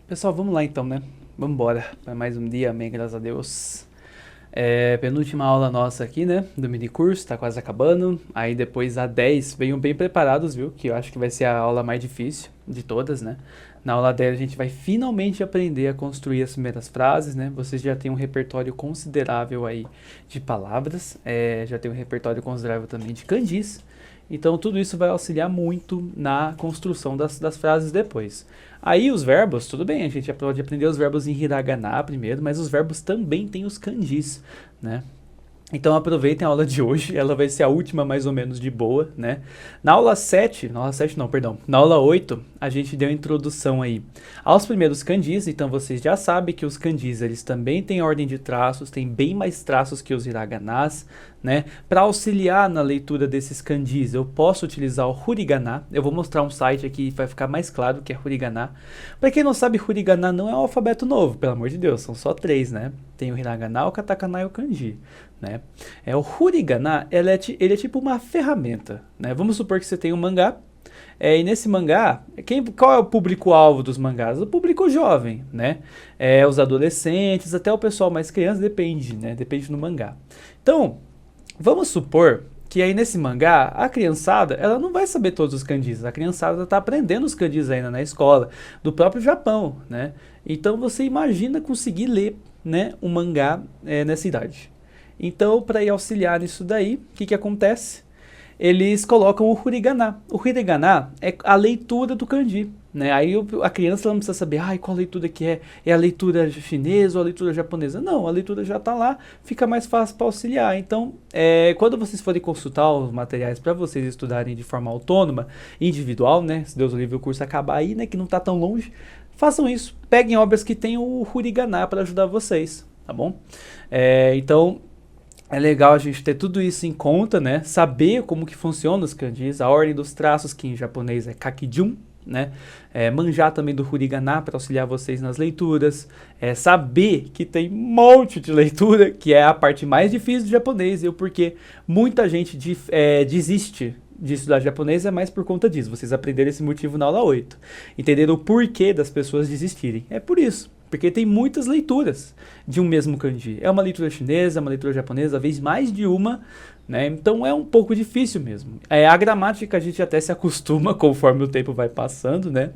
Pessoal, vamos lá então, né? Vamos embora para mais um dia, amém, graças a Deus. Penúltima aula nossa aqui, né? Do mini curso, tá quase acabando. Aí depois a 10, venham bem preparados, viu? Que eu acho que vai ser a aula mais difícil de todas, né? Na aula 10 a gente vai finalmente aprender a construir as primeiras frases, né? Vocês já têm um repertório considerável aí de palavras, já tem um repertório considerável também de kanjis. Então tudo isso vai auxiliar muito na construção das frases depois. Aí os verbos, tudo bem, a gente já pode aprender os verbos em hiragana primeiro, mas os verbos também têm os kanjis, né? Então aproveitem a aula de hoje, ela vai ser a última mais ou menos de boa, né? Na aula 7 não, perdão, na aula 8 a gente deu introdução aí aos primeiros kanjis, então vocês já sabem que os kanjis eles também têm ordem de traços, tem bem mais traços que os hiraganas, né? Para auxiliar na leitura desses kanjis, eu posso utilizar o hiragana, eu vou mostrar um site aqui vai ficar mais claro que é hiragana. Para quem não sabe, hiragana não é um alfabeto novo, pelo amor de Deus, são só três, né? Tem o hiragana, o katakana e o kanji. Né? O hiragana ele é tipo uma ferramenta, né? Vamos supor que você tem um mangá, e nesse mangá, qual é o público-alvo dos mangás? O público jovem, né? Os adolescentes, até o pessoal mais criança, depende, né? Depende do mangá. Então, vamos supor que aí nesse mangá, a criançada, ela não vai saber todos os kanjis, a criançada está aprendendo os kanjis ainda na escola, do próprio Japão, né? Então você imagina conseguir ler, né, um mangá nessa idade. Então, para ir auxiliar nisso daí, o que acontece? Eles colocam o hiragana. O hiragana é a leitura do kanji. Né? Aí a criança não precisa saber qual leitura que é. É a leitura chinesa ou a leitura japonesa. Não, a leitura já está lá, fica mais fácil para auxiliar. Então, quando vocês forem consultar os materiais para vocês estudarem de forma autônoma, individual, né? Se Deus o livre o curso acabar aí, né? Que não está tão longe, façam isso. Peguem obras que tenham o hiragana para ajudar vocês, tá bom? Então, é legal a gente ter tudo isso em conta, né? Saber como que funciona os kanjis, a ordem dos traços, que em japonês é kakijun, né? Manjar também do hiragana para auxiliar vocês nas leituras. Saber que tem um monte de leitura, que é a parte mais difícil do japonês, e o porquê muita gente desiste de estudar japonês é mais por conta disso. Vocês aprenderam esse motivo na aula 8. Entenderam o porquê das pessoas desistirem. É por isso. Porque tem muitas leituras de um mesmo kanji. É uma leitura chinesa, uma leitura japonesa, às vezes mais de uma, né? Então é um pouco difícil mesmo. A gramática a gente até se acostuma conforme o tempo vai passando, né?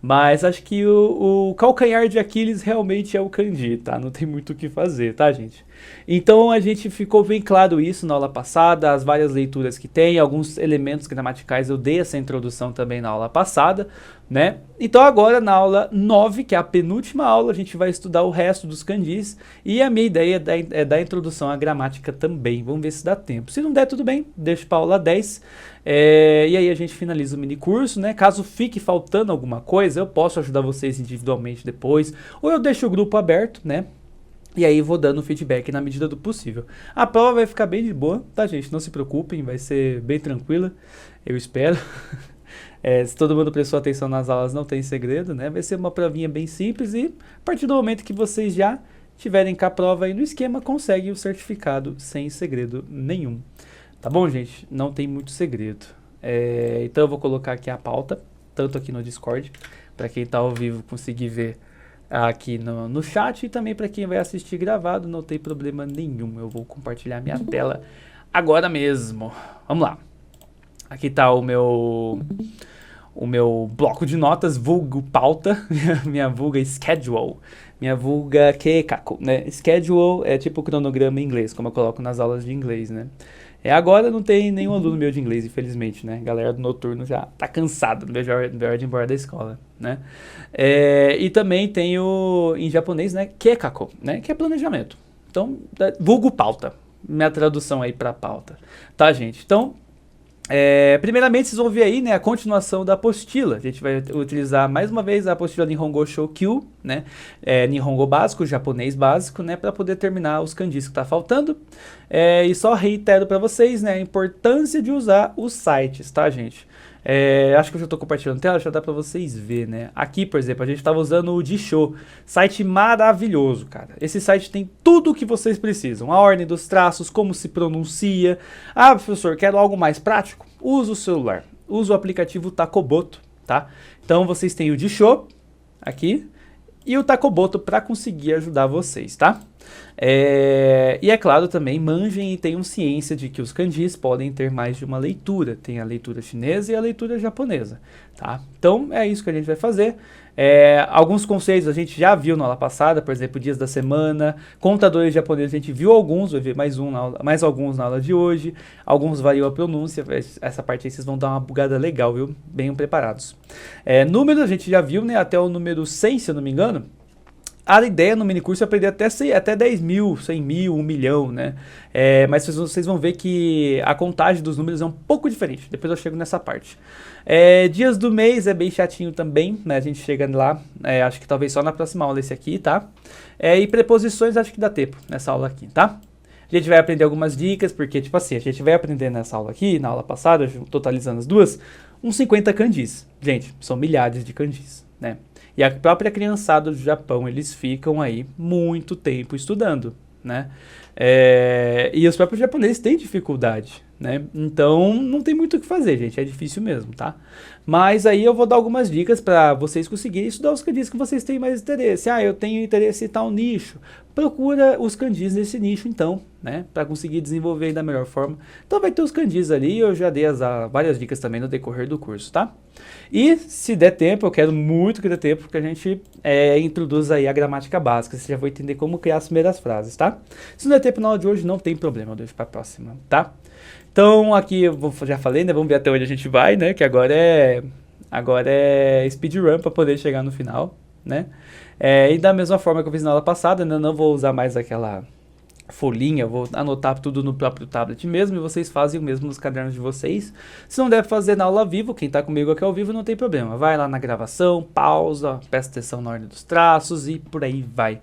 Mas acho que o calcanhar de Aquiles realmente é o kanji, tá? Não tem muito o que fazer, tá, gente? Então a gente ficou bem claro isso na aula passada, as várias leituras que tem, alguns elementos gramaticais eu dei essa introdução também na aula passada, né? Então agora na aula 9, que é a penúltima aula, a gente vai estudar o resto dos kanjis e a minha ideia é dar introdução à gramática também. Vamos ver se dá tempo. Se não der, tudo bem, deixa para a aula 10. E aí a gente finaliza o mini curso, né? Caso fique faltando alguma coisa, eu posso ajudar vocês individualmente depois, ou eu deixo o grupo aberto, né? E aí vou dando feedback na medida do possível. A prova vai ficar bem de boa, tá, gente? Não se preocupem, vai ser bem tranquila, eu espero. Se todo mundo prestou atenção nas aulas, não tem segredo, né? Vai ser uma provinha bem simples e a partir do momento que vocês já tiverem com a prova aí no esquema, conseguem o certificado sem segredo nenhum. Tá bom, gente? Não tem muito segredo. Então eu vou colocar aqui a pauta, tanto aqui no Discord, para quem tá ao vivo conseguir ver aqui no chat, e também para quem vai assistir gravado, não tem problema nenhum. Eu vou compartilhar minha tela agora mesmo. Vamos lá. Aqui está o meu bloco de notas, vulgo pauta, minha vulga schedule, minha vulga keikaku, né? Schedule é tipo cronograma em inglês, como eu coloco nas aulas de inglês, né? Agora não tem nenhum aluno meu de inglês, infelizmente, né? Galera do noturno já tá cansada, não vejo a hora de ir embora da escola, né? E também tem em japonês, né? Keikaku, né? Que é planejamento. Então, vulgo pauta. Minha tradução aí pra pauta. Tá, gente? Então, primeiramente vocês vão ver aí, né, a continuação da apostila. A gente vai utilizar mais uma vez a apostila Nihongo Shokyu, né, Nihongo básico, japonês básico, né, para poder terminar os kanjis que tá faltando. E só reitero para vocês, né, a importância de usar os sites, tá, gente? Acho que eu já estou compartilhando tela, já dá para vocês ver, né? Aqui, por exemplo, a gente estava usando o Jisho, site maravilhoso, cara. Esse site tem tudo o que vocês precisam, a ordem dos traços, como se pronuncia. Ah, professor, quero algo mais prático? Usa o celular, usa o aplicativo Takoboto, tá? Então vocês têm o Jisho aqui, e o Takoboto para conseguir ajudar vocês, tá? E é claro também, manjem e tenham ciência de que os kanjis podem ter mais de uma leitura. Tem a leitura chinesa e a leitura japonesa, tá? Então é isso que a gente vai fazer. Alguns conceitos a gente já viu na aula passada, por exemplo, dias da semana, contadores japoneses a gente viu alguns, vai ver mais alguns na aula de hoje, alguns variam a pronúncia, essa parte aí vocês vão dar uma bugada legal, viu? Bem preparados. Números a gente já viu, né? Até o número 100, se eu não me engano. A ideia no minicurso é aprender até 10 mil, 100 mil, 1 milhão, né? Mas vocês vão ver que a contagem dos números é um pouco diferente. Depois eu chego nessa parte. Dias do mês é bem chatinho também, né? A gente chega lá, acho que talvez só na próxima aula esse aqui, tá? E preposições acho que dá tempo nessa aula aqui, tá? A gente vai aprender algumas dicas, porque, tipo assim, a gente vai aprender nessa aula aqui, na aula passada, totalizando as duas, uns 50 kanjis. Gente, são milhares de kanjis, né? E a própria criançada do Japão, eles ficam aí muito tempo estudando, né? E os próprios japoneses têm dificuldade, né? Então, não tem muito o que fazer, gente. É difícil mesmo, tá? Mas aí eu vou dar algumas dicas para vocês conseguirem estudar os kanjis que vocês têm mais interesse. Eu tenho interesse em tal nicho. Procura os kanjis nesse nicho, então, né? Para conseguir desenvolver da melhor forma. Então, vai ter os kanjis ali. Eu já dei várias dicas também no decorrer do curso, tá? E, se der tempo, eu quero muito que dê tempo, que a gente introduza aí a gramática básica. Você já vai entender como criar as primeiras frases, tá? Se não der tempo na aula de hoje, não tem problema. Eu deixo para a próxima, tá? Então, aqui eu já falei, né? Vamos ver até onde a gente vai, né? Que agora é speedrun para poder chegar no final, né? E da mesma forma que eu fiz na aula passada, né? Não vou usar mais aquela folhinha, vou anotar tudo no próprio tablet mesmo, e vocês fazem o mesmo nos cadernos de vocês. Se não deve fazer na aula ao vivo, quem tá comigo aqui ao vivo não tem problema. Vai lá na gravação, pausa, presta atenção na ordem dos traços e por aí vai.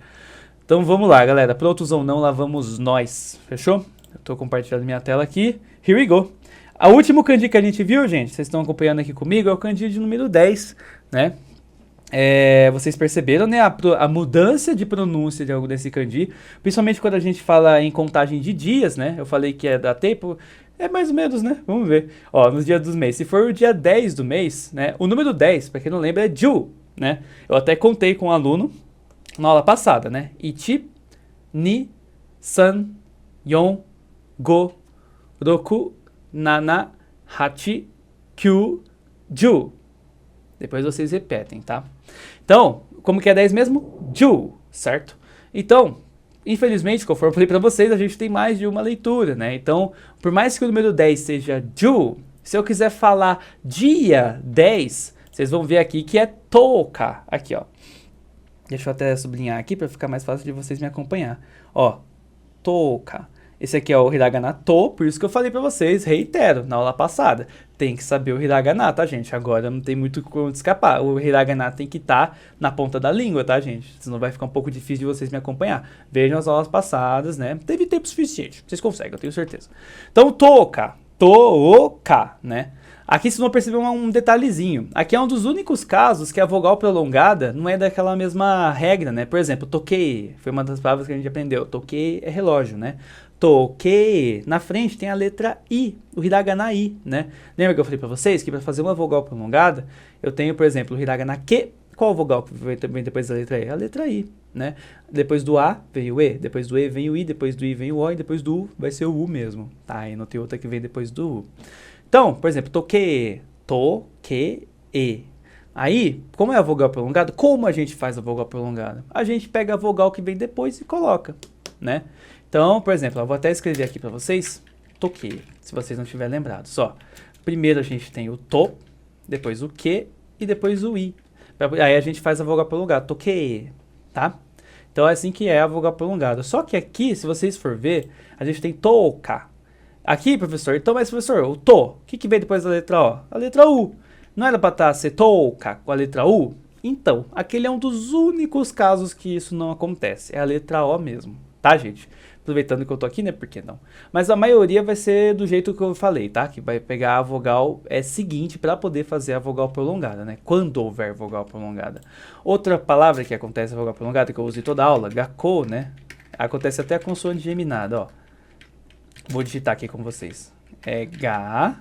Então vamos lá, galera. Prontos ou não, lá vamos nós. Fechou? Eu tô compartilhando minha tela aqui. Here we go. A último kanji que a gente viu, gente, vocês estão acompanhando aqui comigo, é o kanji de número 10, né? Vocês perceberam, né, a mudança de pronúncia de algo desse kanji, principalmente quando a gente fala em contagem de dias, né? Eu falei que dá tempo, mais ou menos, né? Vamos ver. Ó, nos dias dos meses. Se for o dia 10 do mês, né? O número 10, pra quem não lembra, é Ju, né? Eu até contei com um aluno na aula passada, né? Ichi, Ni, San, Yon, Go, Roku, Nana, Hachi, Kyu, Ju. Depois vocês repetem, tá? Então, como que é 10 mesmo? Ju, certo? Então, infelizmente, conforme eu falei pra vocês, a gente tem mais de uma leitura, né? Então, por mais que o número 10 seja Ju, se eu quiser falar dia 10, vocês vão ver aqui que é Toka. Aqui, ó. Deixa eu até sublinhar aqui pra ficar mais fácil de vocês me acompanhar. Ó, Toka. Esse aqui é o hiragana to, por isso que eu falei pra vocês, reitero, na aula passada. Tem que saber o hiragana, tá, gente? Agora não tem muito como escapar. O hiragana tem que estar na ponta da língua, tá, gente? Senão vai ficar um pouco difícil de vocês me acompanhar. Vejam as aulas passadas, né? Teve tempo suficiente. Vocês conseguem, eu tenho certeza. Então, toka, né? Aqui vocês vão perceber um detalhezinho. Aqui é um dos únicos casos que a vogal prolongada não é daquela mesma regra, né? Por exemplo, toquei, foi uma das palavras que a gente aprendeu. Toquei é relógio, né? Toquei, na frente tem a letra I, o hiragana I, né? Lembra que eu falei pra vocês que para fazer uma vogal prolongada, eu tenho, por exemplo, o hiragana que, qual vogal que vem depois da letra E? A letra I, né? Depois do A vem o E, depois do E vem o I, depois do I vem o O e depois do U vai ser o U mesmo, tá? E não tem outra que vem depois do U. Então, por exemplo, toque, e. Aí, como é a vogal prolongada, como a gente faz a vogal prolongada? A gente pega a vogal que vem depois e coloca, né? Então, por exemplo, eu vou até escrever aqui pra vocês, toque, se vocês não tiverem lembrado. Só, primeiro a gente tem o to, depois o que e depois o i. Aí a gente faz a vogal prolongada, toque, tá? Então é assim que é a vogal prolongada. Só que aqui, se vocês for ver, a gente tem toca. Aqui, professor, então, mas professor, o to, o que vem depois da letra O? A letra U. Não era pra estar ser toca com a letra U? Então, aquele é um dos únicos casos que isso não acontece. É a letra O mesmo, tá, gente? Aproveitando que eu tô aqui, né? Por que não? Mas a maioria vai ser do jeito que eu falei, tá? Que vai pegar a vogal seguinte para poder fazer a vogal prolongada, né? Quando houver vogal prolongada. Outra palavra que acontece a vogal prolongada, que eu usei toda a aula, gakko, né? Acontece até a consoante geminada, ó. Vou digitar aqui com vocês. É ga,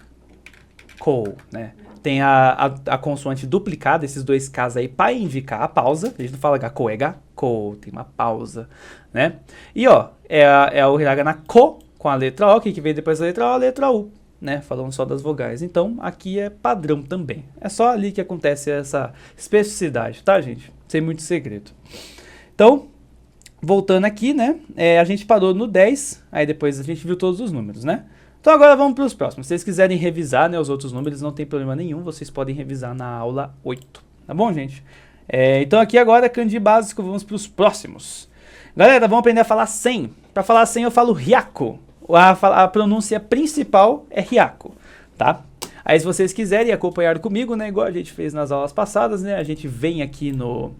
ko, né? Tem a consoante duplicada, esses dois Ks aí, para indicar a pausa. A gente não fala gakko, é gakko, tem uma pausa, né? E ó, é o hiragana ko com a letra O, que vem depois da letra O, a letra U, né? Falando só das vogais. Então, aqui é padrão também. É só ali que acontece essa especificidade, tá, gente? Sem muito segredo. Então, voltando aqui, né? A gente parou no 10, aí depois a gente viu todos os números, né? Então agora vamos para os próximos. Se vocês quiserem revisar, né, os outros números, não tem problema nenhum, vocês podem revisar na aula 8, tá bom, gente? Então aqui agora, kanji básico, vamos para os próximos. Galera, vamos aprender a falar sen. Para falar sen eu falo hyaku. A pronúncia principal é hyaku, tá? Aí se vocês quiserem acompanhar comigo, né, igual a gente fez nas aulas passadas, né, a gente vem aqui no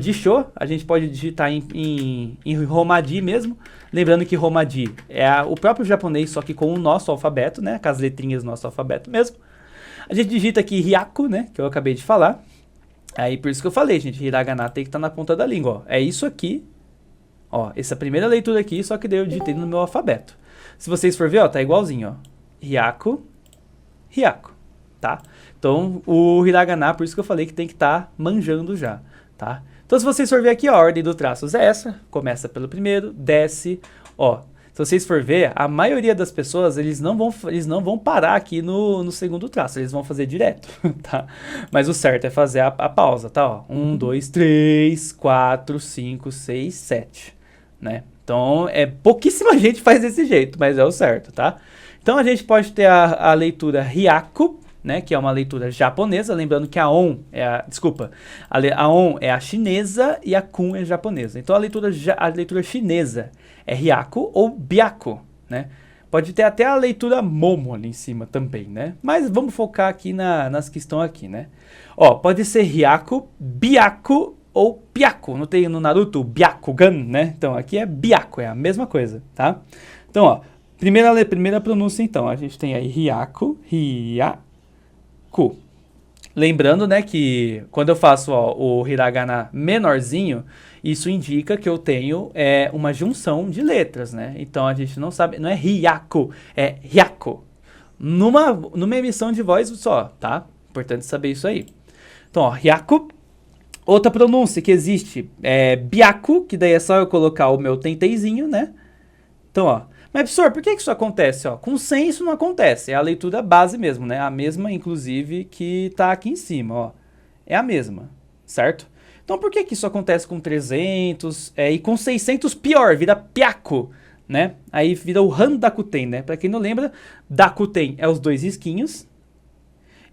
Jisho, a gente pode digitar em Romaji mesmo, lembrando que Romaji é o próprio japonês, só que com o nosso alfabeto, né, com as letrinhas do nosso alfabeto mesmo. A gente digita aqui hyaku, né, que eu acabei de falar, aí por isso que eu falei, gente, hiragana tem que estar na ponta da língua, ó, é isso aqui, ó, essa primeira leitura aqui, só que daí eu digitei no meu alfabeto. Se vocês for ver, ó, tá igualzinho, ó, hyaku, hyaku, tá? Então, o hiragana, por isso que eu falei que tem que estar manjando já, tá? Então, se vocês for ver aqui, ó, a ordem do traços é essa, começa pelo primeiro, desce, ó. Se vocês for ver, a maioria das pessoas, eles não vão parar aqui no segundo traço, eles vão fazer direto, tá? Mas o certo é fazer a pausa, tá? Ó, 1, 2, 3, 4, 5, 6, 7, né? Então, pouquíssima gente faz desse jeito, mas é o certo, tá? Então, a gente pode ter a leitura hyaku, né, que é uma leitura japonesa, lembrando que a on é a on é a chinesa e a kun é a japonesa. Então, a leitura chinesa é hyaku ou byaku, né? Pode ter até a leitura momo ali em cima também, né? Mas vamos focar aqui nas que estão aqui, né? Ó, pode ser hyaku, byaku ou byaku. Não tem no Naruto byakugan, né? Então, aqui é byaku, é a mesma coisa, tá? Então, ó, primeira pronúncia, então. A gente tem aí hyaku, hyaku. Lembrando, né, que quando eu faço o hiragana menorzinho, isso indica que eu tenho uma junção de letras, né? Então, a gente não sabe, não é hyaku, é hyaku. Numa emissão de voz só, tá? Importante saber isso aí. Então, ó, hyaku. Outra pronúncia que existe é byaku, que daí é só eu colocar o meu tenteizinho, né? Então, ó. Mas, professor, por que isso acontece? Ó? Com 100 isso não acontece, é a leitura base mesmo, né? A mesma, inclusive, que tá aqui em cima, ó. É a mesma, certo? Então, por que isso acontece com 300 e com 600 pior, vira piaco, né? Aí vira o handakuten, né? Pra quem não lembra, dakuten é os dois risquinhos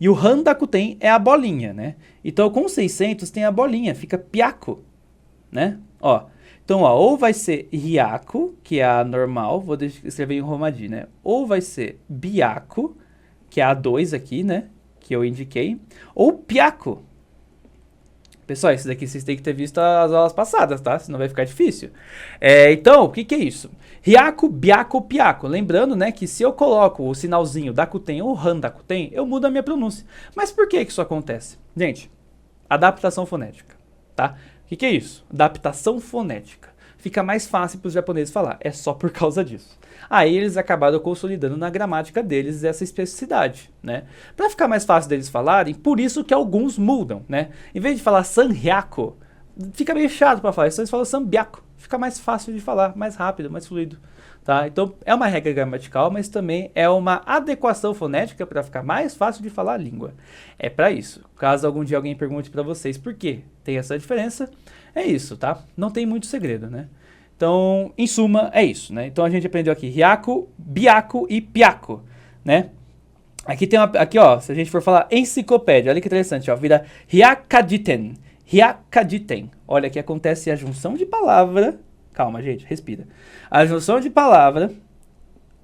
e o handakuten é a bolinha, né? Então, com 600 tem a bolinha, fica piaco, né? Ó. Então, ó, ou vai ser hyaku, que é a normal, vou escrever em Romaji, né? Ou vai ser byaku, que é a 2 aqui, né? Que eu indiquei. Ou piaku. Pessoal, isso daqui vocês têm que ter visto as aulas passadas, tá? Senão vai ficar difícil. Então, o que é isso? Hyaku, byaku, piaku. Lembrando, né, que se eu coloco o sinalzinho dakuten ou handakuten, eu mudo a minha pronúncia. Mas por que isso acontece? Gente, adaptação fonética, tá? O que é isso? Adaptação fonética. Fica mais fácil para os japoneses falar. É só por causa disso. Aí eles acabaram consolidando na gramática deles essa especificidade, né? Para ficar mais fácil deles falarem, por isso que alguns mudam, né? Em vez de falar sanhyaku, fica meio chato para falar. Então eles falam sanbyaku. Fica mais fácil de falar, mais rápido, mais fluido. Tá? Então é uma regra gramatical, mas também é uma adequação fonética para ficar mais fácil de falar a língua. É para isso. Caso algum dia alguém pergunte para vocês por que tem essa diferença, é isso, tá? Não tem muito segredo, né? Então, em suma, é isso, né? Então a gente aprendeu aqui hyaku, byaku e piaku, né? Aqui tem aqui, ó, se a gente for falar enciclopédia, olha que interessante, ó, vira hyakajiten. Hyakajiten. Olha, aqui acontece a junção de palavra. Calma, gente, respira. A junção de palavra,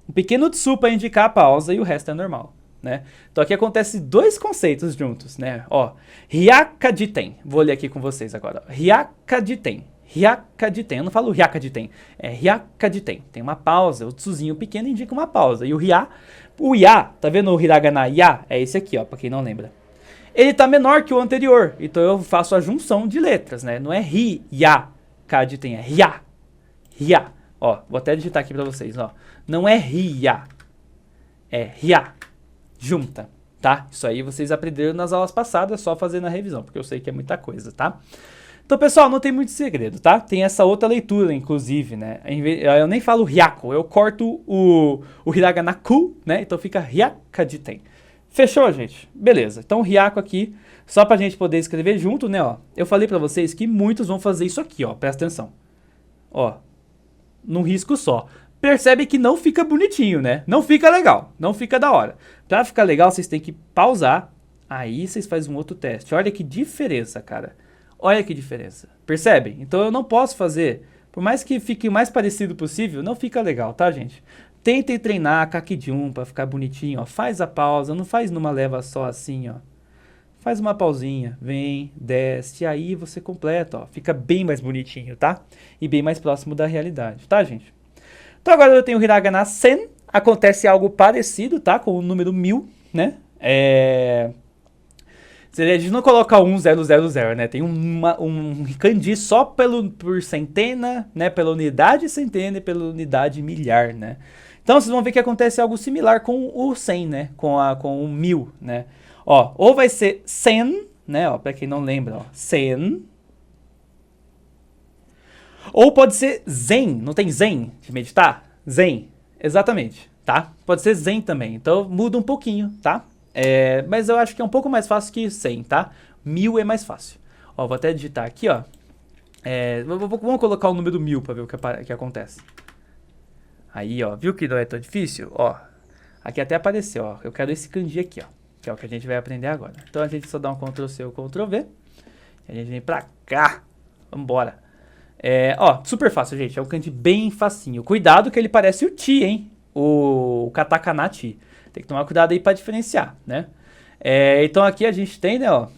um pequeno tsu para indicar a pausa e o resto é normal, né? Então aqui acontece dois conceitos juntos, né? Ó, hyakajiten. Vou ler aqui com vocês agora. Hyakajiten. Hyakajiten. Eu não falo hyakajiten, é hyakajiten. Tem uma pausa, o tsuzinho pequeno indica uma pausa. E o ya, tá vendo o hiragana ya? É esse aqui, ó, para quem não lembra. Ele tá menor que o anterior, então eu faço a junção de letras, né? Não é hyakajiten, é hya. Hya. Ó, vou até digitar aqui pra vocês, ó. Não é hya. É hya. Junta, tá? Isso aí vocês aprenderam nas aulas passadas, só fazendo a revisão, porque eu sei que é muita coisa, tá? Então, pessoal, não tem muito segredo, tá? Tem essa outra leitura, inclusive, né? Eu nem falo Hyaku, eu corto o hiragana ku, né? Então fica Hyakajiten. Fechou, gente? Beleza. Então, Hyaku aqui, só pra gente poder escrever junto, né? Ó, eu falei pra vocês que muitos vão fazer isso aqui, ó. Presta atenção. Ó, num risco só. Percebe que não fica bonitinho, né? Não fica legal, não fica da hora. Pra ficar legal, vocês têm que pausar. Aí vocês fazem um outro teste. Olha que diferença, cara. Olha que diferença. Percebem? Então eu não posso fazer, por mais que fique o mais parecido possível, não fica legal, tá, gente? Tentem treinar Kakijun pra ficar bonitinho, ó. Faz a pausa, não faz numa leva só assim, ó. Faz uma pausinha, vem, desce, e aí você completa, ó. Fica bem mais bonitinho, tá? E bem mais próximo da realidade, tá, gente? Então agora eu tenho o hiragana sen. Acontece algo parecido, tá? Com o número 1000, né? A gente não coloca 1000, né? Tem um kanji só por centena, né? Pela unidade centena e pela unidade milhar, né? Então vocês vão ver que acontece algo similar com o 100, né? Com o 1000, né? Ó, ou vai ser sen, né? Ó, pra quem não lembra, ó. Sen. Ou pode ser zen. Não tem zen de meditar? Zen. Exatamente, tá? Pode ser zen também. Então muda um pouquinho, tá? Mas eu acho que é um pouco mais fácil que 100, tá? 1000 é mais fácil. Ó, vou até digitar aqui, ó. Vamos colocar o número 1000 para ver o que acontece. Aí, ó, viu que não é tão difícil? Ó, aqui até apareceu, ó. Eu quero esse kanji aqui, ó, que é o que a gente vai aprender agora. Então a gente só dá um Ctrl+C ou Ctrl+V. E a gente vem pra cá. Vambora. Ó, super fácil, gente. É um kanji bem facinho. Cuidado que ele parece o Ti, hein? O katakana Ti. Tem que tomar cuidado aí para diferenciar, né? Então aqui a gente tem, né, ó,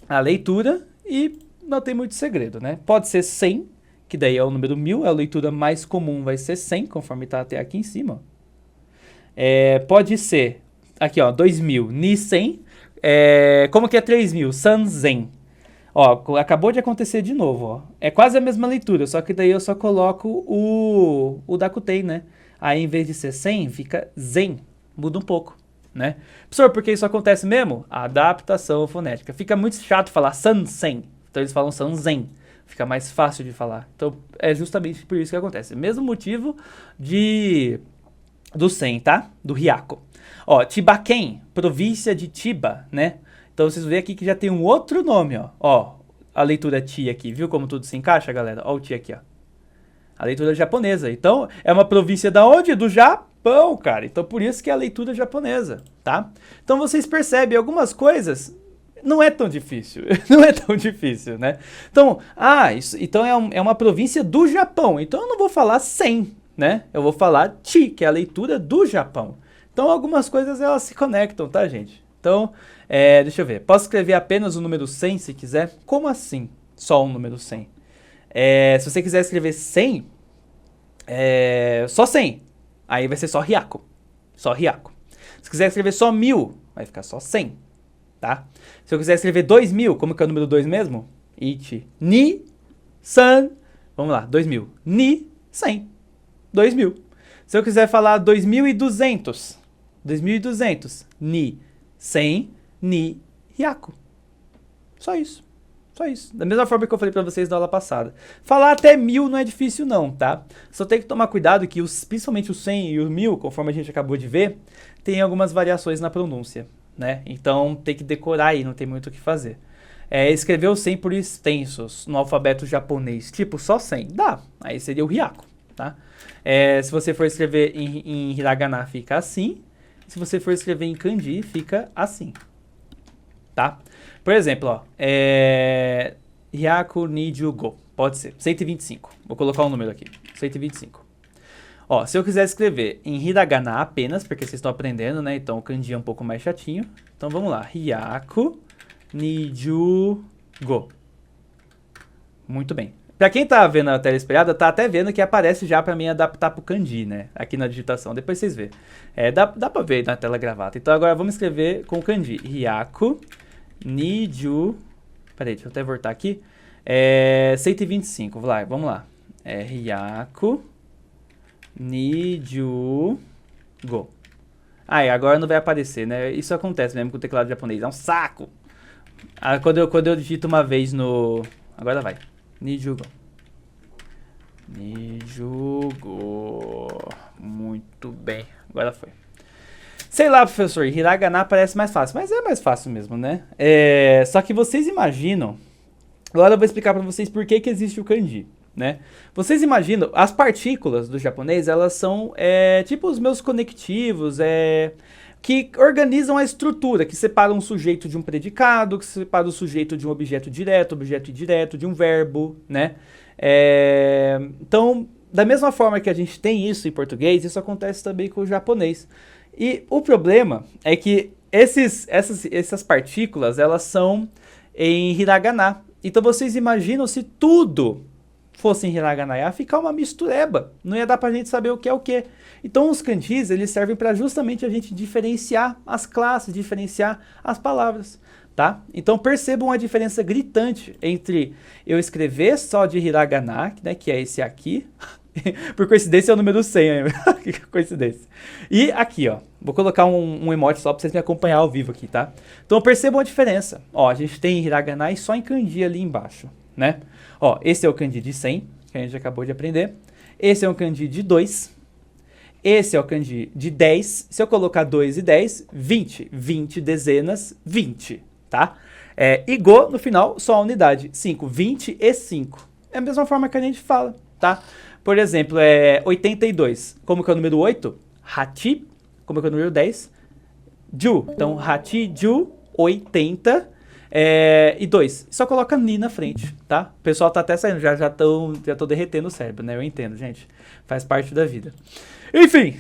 a leitura e não tem muito segredo, né? Pode ser 100, que daí é o número 1000, a leitura mais comum vai ser 100, conforme tá até aqui em cima. Pode ser, aqui ó, 2000, ni 100. Como que é 3000? Sanzen. Ó, acabou de acontecer de novo, ó. É quase a mesma leitura, só que daí eu só coloco o Dakutei, né? Aí em vez de ser 100, fica zen. Muda um pouco, né? Professor, por que isso acontece mesmo? Adaptação fonética. Fica muito chato falar sansen. Então eles falam sanzen. Fica mais fácil de falar. Então é justamente por isso que acontece. Mesmo motivo do sen, tá? Do Hyaku. Ó, Chibaken, província de Chiba, né? Então vocês veem aqui que já tem um outro nome, ó. Ó, a leitura Ti aqui. Viu como tudo se encaixa, galera? Ó o Ti aqui, ó. A leitura japonesa. Então, é uma província da onde? Do Japão, cara. Então, por isso que é a leitura japonesa, tá? Então, vocês percebem algumas coisas, não é tão difícil. Não é tão difícil, né? Então, então é uma província do Japão. Então, eu não vou falar sen, né? Eu vou falar Ti, que é a leitura do Japão. Então, algumas coisas, elas se conectam, tá, gente? Então, deixa eu ver. Posso escrever apenas o número 100, se quiser? Como assim? Só o número 100? Se você quiser escrever 100, só 100, aí vai ser só Hyaku. Só Hyaku. Se quiser escrever só 1000, vai ficar só 100, tá? Se eu quiser escrever 2000, como que é o número 2 mesmo? Ichi, ni, san, vamos lá, 2000. Ni, 100. 2000. Se eu quiser falar 2200, ni, 100, ni, Hyaku. Só isso. Só isso. Da mesma forma que eu falei pra vocês na aula passada. Falar até 1000 não é difícil não, tá? Só tem que tomar cuidado que principalmente o 100 e o 1000, conforme a gente acabou de ver, tem algumas variações na pronúncia, né? Então tem que decorar aí, não tem muito o que fazer. Escrever o 100 por extensos no alfabeto japonês, tipo só 100, dá. Aí seria o Hyaku, tá? Se você for escrever em hiragana, fica assim. Se você for escrever em kanji, fica assim, tá? Por exemplo, ó, Hyaku Niju Go, pode ser, 125. Vou colocar um número aqui, 125. Ó, se eu quiser escrever em hiragana apenas, porque vocês estão aprendendo, né? Então o kanji é um pouco mais chatinho. Então vamos lá, Hyaku Niju Go. Muito bem. Pra quem tá vendo a tela espelhada, tá até vendo que aparece já pra mim adaptar pro kanji, né? Aqui na digitação, depois vocês vê. Dá pra ver na tela gravata. Então agora vamos escrever com o kanji. Hyaku Niju... Peraí, deixa eu até voltar aqui. 125, vamos lá. Hyaku Niju Go. Ah, agora não vai aparecer, né? Isso acontece mesmo com o teclado japonês. É um saco. Ah, quando eu digito uma vez no... Agora vai. Nijugo. Nijugo. Muito bem. Agora foi. Sei lá, professor. Hiragana parece mais fácil. Mas é mais fácil mesmo, né? Só que vocês imaginam... Agora eu vou explicar pra vocês por que existe o kanji, né? Vocês imaginam... As partículas do japonês, elas são tipo os meus conectivos, que organizam a estrutura, que separam um sujeito de um predicado, que separa o sujeito de um objeto direto, objeto indireto, de um verbo, né? Então, da mesma forma que a gente tem isso em português, isso acontece também com o japonês. E o problema é que essas partículas, elas são em hiragana. Então vocês imaginam se tudo fosse em hiragana, ia ficar uma mistureba, não ia dar pra gente saber o que é o que. Então os kanjis, eles servem para justamente a gente diferenciar as classes, diferenciar as palavras, tá? Então percebam a diferença gritante entre eu escrever só de hiragana, né, que é esse aqui, por coincidência é o número 100, que coincidência. E aqui, ó, vou colocar um emote só pra vocês me acompanhar ao vivo aqui, tá? Então percebam a diferença. Ó, a gente tem hiragana e só em kanji ali embaixo, né? Ó, esse é o kanji de 100, que a gente acabou de aprender. Esse é o kanji de 2. Esse é o kanji de 10. Se eu colocar 2 e 10, 20. 20 dezenas, 20, tá? E go, no final, só a unidade. 5, 20 e 5. É a mesma forma que a gente fala, tá? Por exemplo, 82. Como que é o número 8? Hachi. Como que é o número 10? Ju. Então, hachi, ju, 80. E 2. Só coloca ni na frente, tá? O pessoal tá até saindo, já tô derretendo o cérebro, né? Eu entendo, gente. Faz parte da vida. Enfim,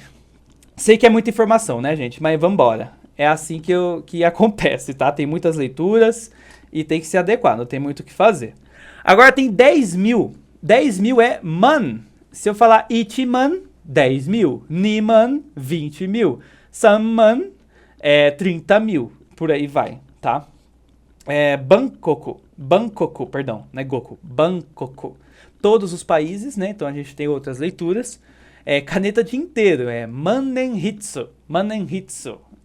sei que é muita informação, né, gente? Mas vambora. É assim que acontece, tá? Tem muitas leituras e tem que se adequar, não tem muito o que fazer. Agora tem 10 mil. 10 mil é man. Se eu falar ichiman, 10 mil. Niman, 20 mil. Sanman, 30 mil. Por aí vai, tá? Bangkoku, perdão, não é Goku, Bangkoku. Todos os países, né? Então a gente tem outras leituras. Caneta tinteiro, Manenhitsu,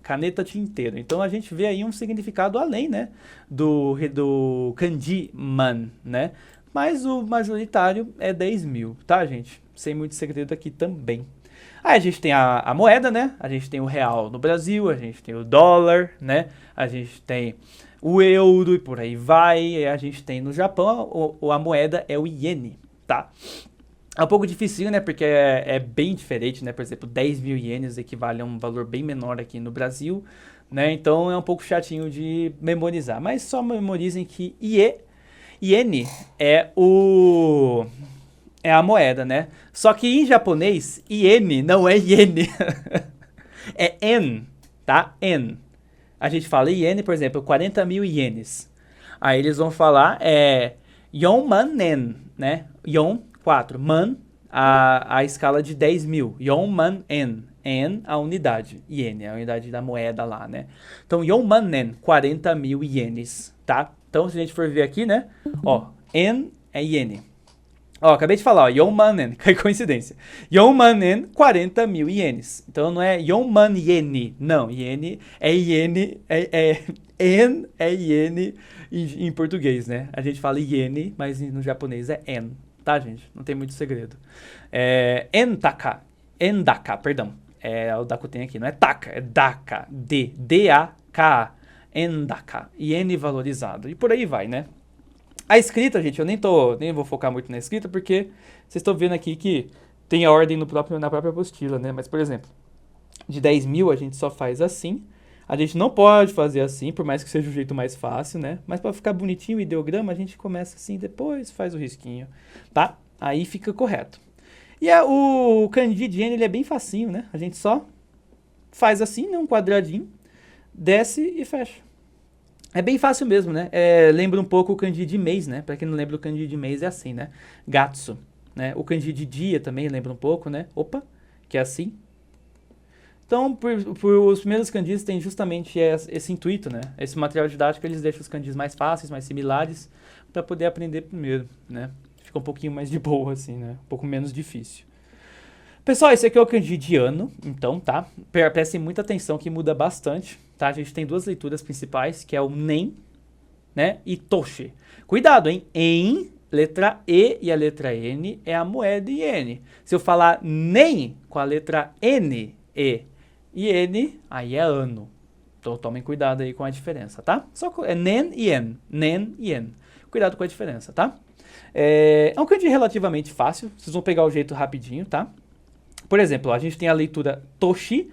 caneta tinteiro. Então a gente vê aí um significado além, né? Do kanji man, né? Mas o majoritário é 10 mil, tá, gente? Sem muito segredo aqui também. Aí a gente tem a moeda, né? A gente tem o real no Brasil, a gente tem o dólar, né? A gente tem o euro e por aí vai. E a gente tem no Japão, a moeda é o iene, tá? É um pouco difícil, né? Porque é bem diferente, né? Por exemplo, 10 mil ienes equivale a um valor bem menor aqui no Brasil, né? Então é um pouco chatinho de memorizar. Mas só memorizem que iene é a moeda, né? Só que em japonês, iene não é iene. É en, tá? En. A gente fala iene, por exemplo, 40 mil ienes. Aí eles vão falar yonman-en, né? Yon, 4. Man, a escala de 10 mil. Yonman-en. En, a unidade. Iene, a unidade da moeda lá, né? Então, yonman-en, 40 mil ienes, tá? Então, se a gente for ver aqui, né? Ó, en é iene. Ó, acabei de falar, ó, yonman-en, que coincidência. Yonman-en, 40 mil ienes. Então não é yonman-iene, não. Iene, en é iene em português, né? A gente fala iene, mas no japonês é en, tá, gente? Não tem muito segredo. Endaka, perdão. O daku tem aqui, não é taka, é daka, D-A-K-A, endaka, iene valorizado. E por aí vai, né? A escrita, gente, eu nem vou focar muito na escrita, porque vocês estão vendo aqui que tem a ordem na própria apostila, né? Mas, por exemplo, de 10 mil a gente só faz assim. A gente não pode fazer assim, por mais que seja o jeito mais fácil, né? Mas para ficar bonitinho o ideograma, a gente começa assim, depois faz o risquinho, tá? Aí fica correto. E o kanji de N, ele é bem facinho, né? A gente só faz assim, né? Um quadradinho, desce e fecha. É bem fácil mesmo, né? Lembra um pouco o kanji de mês, né? Pra quem não lembra, o kanji de mês é assim, né? Gatsu, né? O kanji de dia também lembra um pouco, né? Opa, que é assim. Então, os primeiros kanjis têm justamente esse intuito, né? Esse material didático, eles deixam os kanjis mais fáceis, mais similares, para poder aprender primeiro, né? Fica um pouquinho mais de boa, assim, né? Um pouco menos difícil. Pessoal, esse aqui é o kanji de ano, então, tá? Prestem muita atenção que muda bastante, tá? A gente tem duas leituras principais, que é o nen, né? E toshi. Cuidado, hein? Em, letra E e a letra N é a moeda iene. Se eu falar nem com a letra N, E e N, aí é ano. Então tomem cuidado aí com a diferença, tá? Só é nen e en. Nen e en. Cuidado com a diferença, tá? É um kanji relativamente fácil. Vocês vão pegar o jeito rapidinho, tá? Por exemplo, a gente tem a leitura toshi,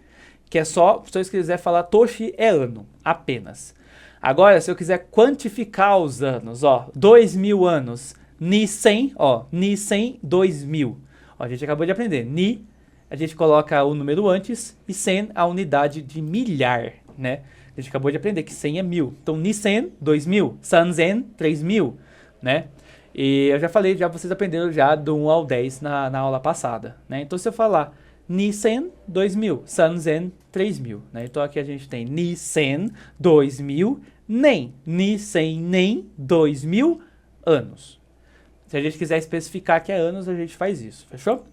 que é só, se eu quiser falar toshi é ano, apenas. Agora, se eu quiser quantificar os anos, ó, 2000 anos, Ni-sen, ó, Ni-sen, 2000. Ó, a gente acabou de aprender, Ni, a gente coloca o número antes, e sen, a unidade de milhar, né? A gente acabou de aprender que 100 é 1000. Então, Ni-sen, 2000, Sanzen, 3000, né? E eu já falei, já vocês aprenderam já do 1 ao 10 na aula passada, né? Então, se eu falar Ni-sen, 2000, Sanzen, 3000, né? Então, aqui a gente tem Ni-sen, 2000, nem, Ni-sen, nem, 2000 anos. Se a gente quiser especificar que é anos, a gente faz isso, fechou?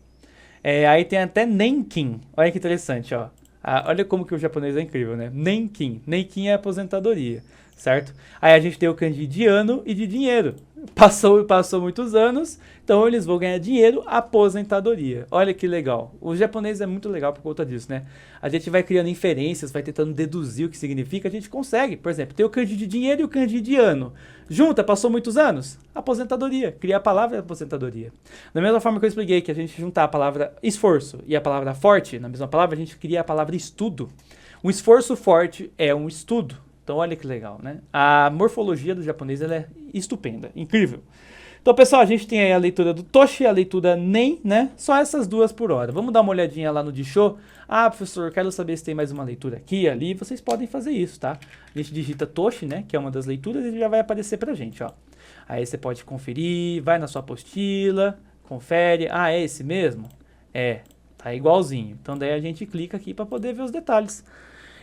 Aí tem até Nenkin, olha que interessante, ó. Olha como que o japonês é incrível, né? Nenkin, Nenkin é aposentadoria, certo? Aí a gente tem o kanji de ano e de dinheiro. Passou muitos anos, então eles vão ganhar dinheiro, aposentadoria. Olha que legal. O japonês é muito legal por conta disso, né? A gente vai criando inferências, vai tentando deduzir o que significa, a gente consegue. Por exemplo, tem o kanji de dinheiro e o kanji de ano. Junta, passou muitos anos, aposentadoria. Cria a palavra aposentadoria. Da mesma forma que eu expliquei que a gente juntar a palavra esforço e a palavra forte, na mesma palavra, a gente cria a palavra estudo. Um esforço forte é um estudo. Então, olha que legal, né? A morfologia do japonês ela é estupenda, incrível. Então, pessoal, a gente tem aí a leitura do toshi, a leitura nen, né? Só essas duas por hora. Vamos dar uma olhadinha lá no Dishō. Ah, professor, quero saber se tem mais uma leitura aqui, ali. Vocês podem fazer isso, tá? A gente digita toshi, né? Que é uma das leituras e já vai aparecer pra gente, ó. Aí você pode conferir, vai na sua apostila, confere. Ah, é esse mesmo? É, tá igualzinho. Então, daí a gente clica aqui pra poder ver os detalhes.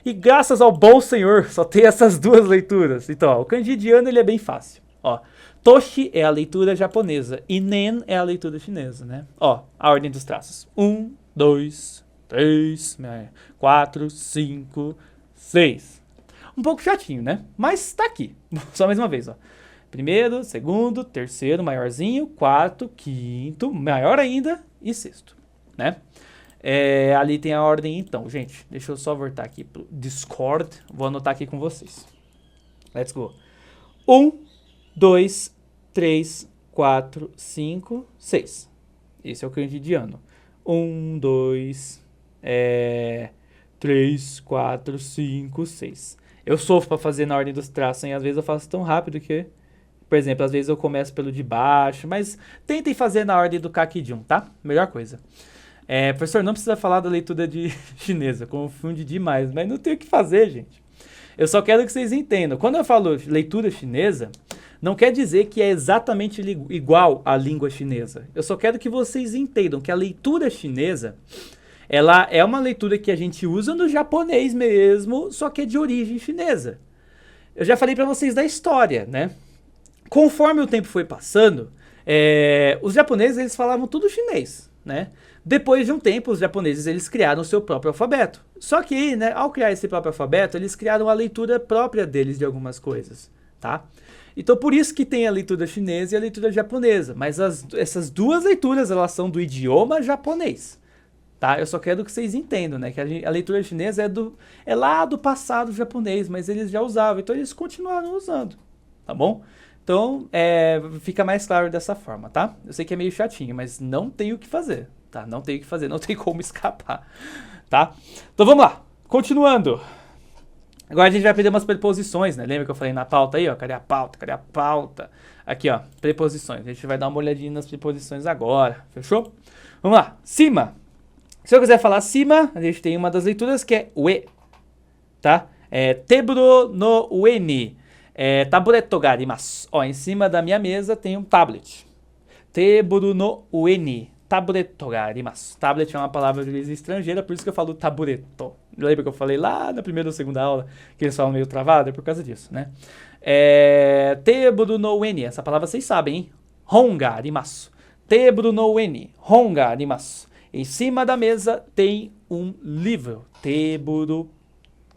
E graças ao bom senhor, só tem essas duas leituras. Então, ó, o kanji de ano ele é bem fácil. Ó, toshi é a leitura japonesa e nen é a leitura chinesa, né? Ó, a ordem dos traços. 1, 2, 3, 4, 5, 6. Um pouco chatinho, né? Mas tá aqui. Só mais uma vez, ó. Primeiro, segundo, terceiro, maiorzinho, quarto, quinto, maior ainda e sexto, né? Ali tem a ordem então, gente. Deixa eu só voltar aqui pro Discord. Vou anotar aqui com vocês. Let's go. 1, 2, 3, 4, 5, 6. Esse é o kanji de ano. 1, 2, 3, 4, 5, 6. Eu sofro para fazer na ordem dos traços, hein? Às vezes eu faço tão rápido que... Por exemplo, às vezes eu começo pelo de baixo, mas tentem fazer na ordem do Kakijun, tá? Melhor coisa. Professor, não precisa falar da leitura de chinesa, confunde demais, mas não tem o que fazer, gente. Eu só quero que vocês entendam. Quando eu falo leitura chinesa, não quer dizer que é exatamente igual à língua chinesa. Eu só quero que vocês entendam que a leitura chinesa, ela é uma leitura que a gente usa no japonês mesmo, só que é de origem chinesa. Eu já falei para vocês da história, né? Conforme o tempo foi passando, os japoneses eles falavam tudo chinês, né? Depois de um tempo, os japoneses eles criaram o seu próprio alfabeto. Só que, né, ao criar esse próprio alfabeto, eles criaram a leitura própria deles de algumas coisas, tá? Então, por isso que tem a leitura chinesa e a leitura japonesa. Mas essas duas leituras, elas são do idioma japonês, tá? Eu só quero que vocês entendam, né, que a leitura chinesa é lá do passado japonês, mas eles já usavam, então eles continuaram usando, tá bom? Então, fica mais claro dessa forma, tá? Eu sei que é meio chatinho, mas não tem o que fazer, tá? Não tem o que fazer, não tem como escapar, tá? Então, vamos lá. Continuando. Agora a gente vai aprender umas preposições, né? Lembra que eu falei na pauta aí, ó? Cadê a pauta? Cadê a pauta? Aqui, ó. Preposições. A gente vai dar uma olhadinha nas preposições agora, fechou? Vamos lá. Cima. Se eu quiser falar cima, a gente tem uma das leituras que é ue, tá? Teburo no ue ni. Tabureto ga arimasu. Ó, em cima da minha mesa tem um tablet. Teburu no ue ni. Tabureto ga arimasu. Tablet é uma palavra de língua estrangeira, por isso que eu falo tabureto. Lembra que eu falei lá na primeira ou segunda aula que eles falam meio travado? É por causa disso, né? Teburu no ue ni. Essa palavra vocês sabem, hein? Hon ga arimasu. Teburu no ue ni. Hon ga arimasu. Em cima da mesa tem um livro. Teburu,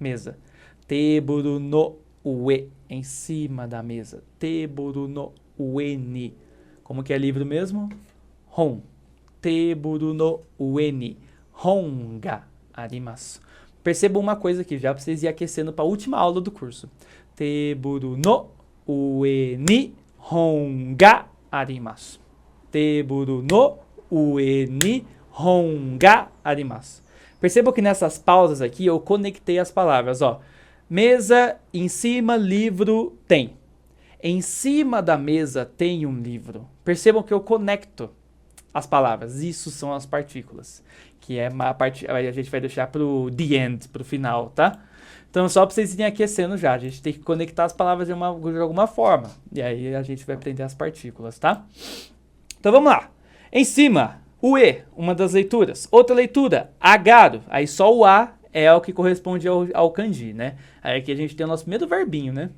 mesa. Teburu no ue. Em cima da mesa. Teburu no ue ni. Como que é livro mesmo? Hon. Teburu no ue ni. Hon ga arimasu. Percebam uma coisa aqui, já pra vocês ir aquecendo para a última aula do curso. Teburu no ue ni hon ga arimasu. Teburu no ue ni hon ga arimasu. Percebam que nessas pausas aqui eu conectei as palavras, ó. Mesa, em cima, livro, tem. Em cima da mesa tem um livro. Percebam que eu conecto as palavras. Isso são as partículas. Que é a parte, a gente vai deixar pro the end, pro final, tá? Então, só para vocês irem aquecendo já. A gente tem que conectar as palavras de alguma forma. E aí a gente vai aprender as partículas, tá? Então, vamos lá. Em cima, o E, uma das leituras. Outra leitura, agaro. Aí só o A é o que corresponde ao kanji, né? Aí aqui a gente tem o nosso primeiro verbinho, né?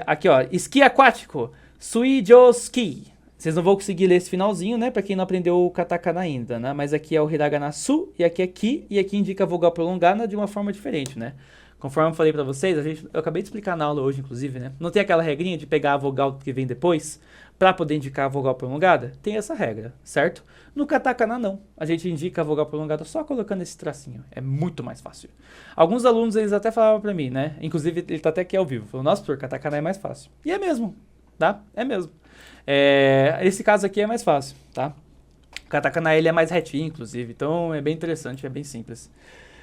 Aqui, ó. Esqui aquático. Suijo ski. Vocês não vão conseguir ler esse finalzinho, né? Pra quem não aprendeu o katakana ainda, né? Mas aqui é o hiragana su e aqui é ki. E aqui indica a vogal prolongada de uma forma diferente, né? Conforme eu falei pra vocês, eu acabei de explicar na aula hoje, inclusive, né? Não tem aquela regrinha de pegar a vogal que vem depois pra poder indicar a vogal prolongada? Tem essa regra, certo? No katakana, não. A gente indica a vogal prolongada só colocando esse tracinho. É muito mais fácil. Alguns alunos, eles até falavam pra mim, né? Inclusive, ele tá até aqui ao vivo. Falou, nossa, professor, katakana é mais fácil. E é mesmo, tá? É mesmo. Esse caso aqui é mais fácil, tá? O katakana ele é mais retinho, inclusive, então é bem interessante, é bem simples.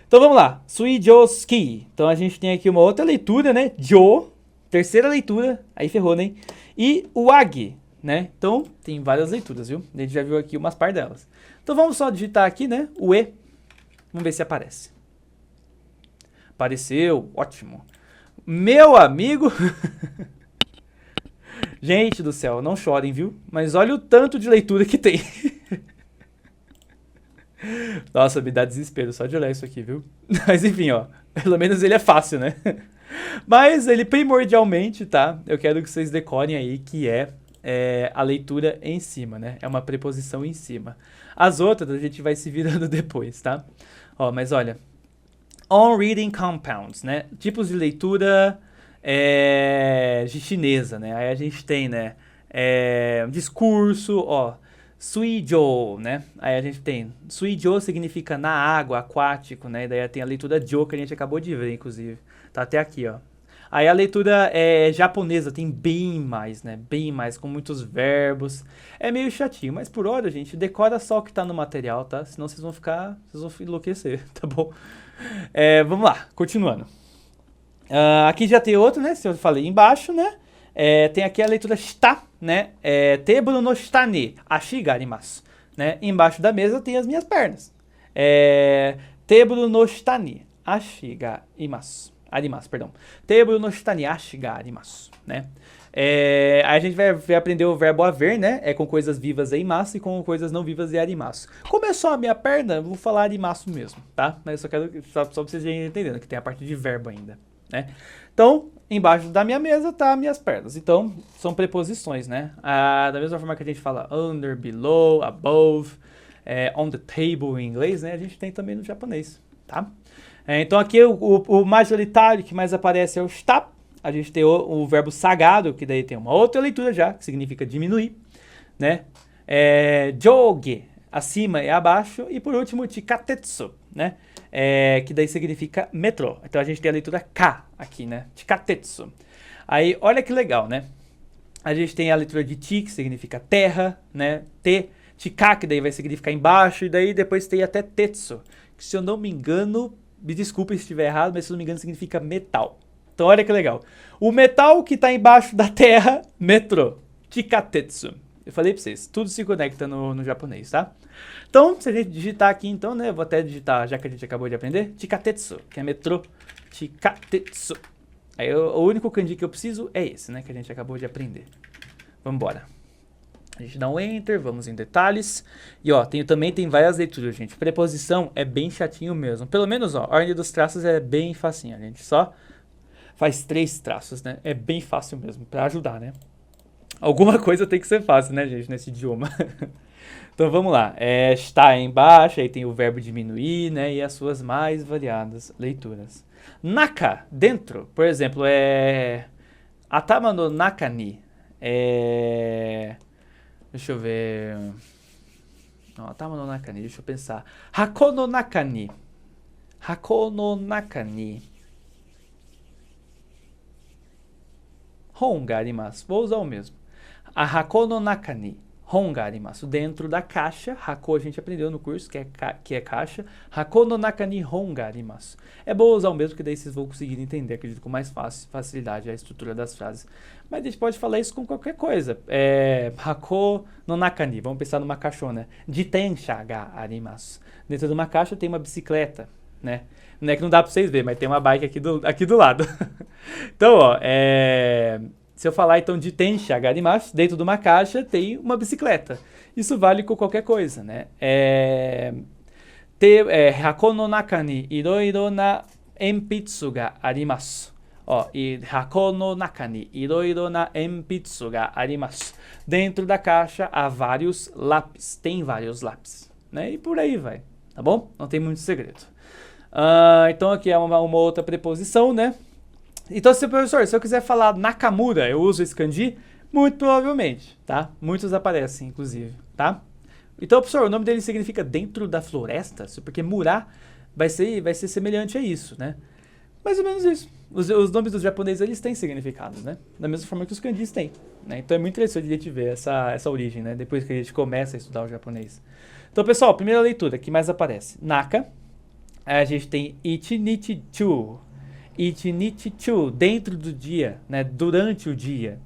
Então vamos lá, Suijoski. Então a gente tem aqui uma outra leitura, né? Jo, terceira leitura, aí ferrou, né? E o Agi, né? Então tem várias leituras, viu? A gente já viu aqui umas par delas. Então vamos só digitar aqui, né? O E, vamos ver se aparece. Apareceu, ótimo. Meu amigo... Gente do céu, não chorem, viu? Mas olha o tanto de leitura que tem. Nossa, me dá desespero só de olhar isso aqui, viu? Mas enfim, ó. Pelo menos ele é fácil, né? Mas ele primordialmente, tá? Eu quero que vocês decorem aí que é a leitura em cima, né? É uma preposição em cima. As outras a gente vai se virando depois, tá? Ó, mas olha. On reading compounds, né? Tipos de leitura... de chinesa, né? Aí a gente tem, né? Discurso, ó. Suijo, né? Aí a gente tem. Suijo significa na água, aquático, né? E daí tem a leitura jo que a gente acabou de ver, inclusive. Tá até aqui, ó. Aí a leitura japonesa tem bem mais, né? Bem mais, com muitos verbos. É meio chatinho, mas por hora, gente, decora só o que tá no material, tá? Senão vocês vão enlouquecer, tá bom? Vamos lá, continuando. Aqui já tem outro, né? Se eu falei embaixo, né? Tem aqui a leitura shita, né? Teburu no shita ni ashi ga arimasu, né? Embaixo da mesa tem as minhas pernas. Teburu no shita ni ashi ga arimasu, perdão. Teburu no shita ni ashi ga arimasu, né? Aí a gente vai aprender o verbo haver, né? Com coisas vivas é imasu e com coisas não vivas é arimasu. Começou a minha perna, eu vou falar arimasu mesmo, tá? Mas eu só quero só pra vocês irem entendendo que tem a parte de verbo ainda. Né? Então, embaixo da minha mesa tá minhas pernas. Então, são preposições, né? Da mesma forma que a gente fala under, below, above, on the table em inglês, né? A gente tem também no japonês, tá? Então, aqui o majoritário que mais aparece é o shita. A gente tem o verbo sagado, que daí tem uma outra leitura já, que significa diminuir, né? Joge, acima e abaixo. E por último, chikatetsu, né? Que daí significa metrô. Então a gente tem a leitura K aqui, né? Chikatetsu. Aí, olha que legal, né? A gente tem a leitura de chi, que significa terra, né? Te, chika, que daí vai significar embaixo. E daí depois tem até tetsu, que se eu não me engano, me desculpe se estiver errado, mas se eu não me engano significa metal. Então olha que legal. O metal que está embaixo da terra, metrô. Chikatetsu. Eu falei pra vocês, tudo se conecta no japonês, tá? Então, se a gente digitar aqui, então, né? Eu vou até digitar, já que a gente acabou de aprender. Chikatetsu, que é metrô. Chikatetsu. Aí o único kanji que eu preciso é esse, né? Que a gente acabou de aprender. Vamos embora. A gente dá um enter, vamos em detalhes. E ó, também tem várias leituras, gente. Preposição é bem chatinho mesmo. Pelo menos, ó, a ordem dos traços é bem facinha. A gente só faz 3 traços, né? É bem fácil mesmo, pra ajudar, né? Alguma coisa tem que ser fácil, né, gente, nesse idioma. Então vamos lá. Está aí embaixo, aí tem o verbo diminuir, né? E as suas mais variadas leituras. Naka, dentro. Por exemplo, Atama no naka ni. Deixa eu ver. Não, atama no naka ni, deixa eu pensar. Hako no naka ni. Hako no naka ni. Hon ga arimasu. Vou usar o mesmo. A hako no naka ni. Hon ga arimasu. Dentro da caixa. Hako a gente aprendeu no curso, que é caixa. Hako no naka ni hon ga arimasu. É bom usar o mesmo, que daí vocês vão conseguir entender, acredito, com mais facilidade a estrutura das frases. Mas a gente pode falar isso com qualquer coisa. Hako no naka ni. Vamos pensar numa caixona. Jitensha ga arimasu. Dentro de uma caixa tem uma bicicleta, né? Não é que não dá pra vocês verem, mas tem uma bike aqui do lado. Então, ó, se eu falar então de tensha garimasu, dentro de uma caixa tem uma bicicleta. Isso vale com qualquer coisa, né? Hako no naka ni iroiro na enpitsu ga arimasu. Ó, hako no naka ni iroiro na enpitsu ga arimasu. Dentro da caixa há vários lápis. Tem vários lápis, né? E por aí vai, tá bom? Não tem muito segredo. Então aqui é uma outra preposição, né? Então, professor, se eu quiser falar Nakamura, eu uso esse kanji? Muito provavelmente, tá? Muitos aparecem, inclusive, tá? Então, professor, o nome dele significa dentro da floresta? Porque Mura vai ser semelhante a isso, né? Mais ou menos isso. Os nomes dos japoneses, eles têm significados, né? Da mesma forma que os kanjis têm, né? Então é muito interessante a gente ver essa origem, né? Depois que a gente começa a estudar o japonês. Então, pessoal, primeira leitura, que mais aparece? Naka. A gente tem ichinichi-chu. Ichinichi-chu, dentro do dia, né? Durante o dia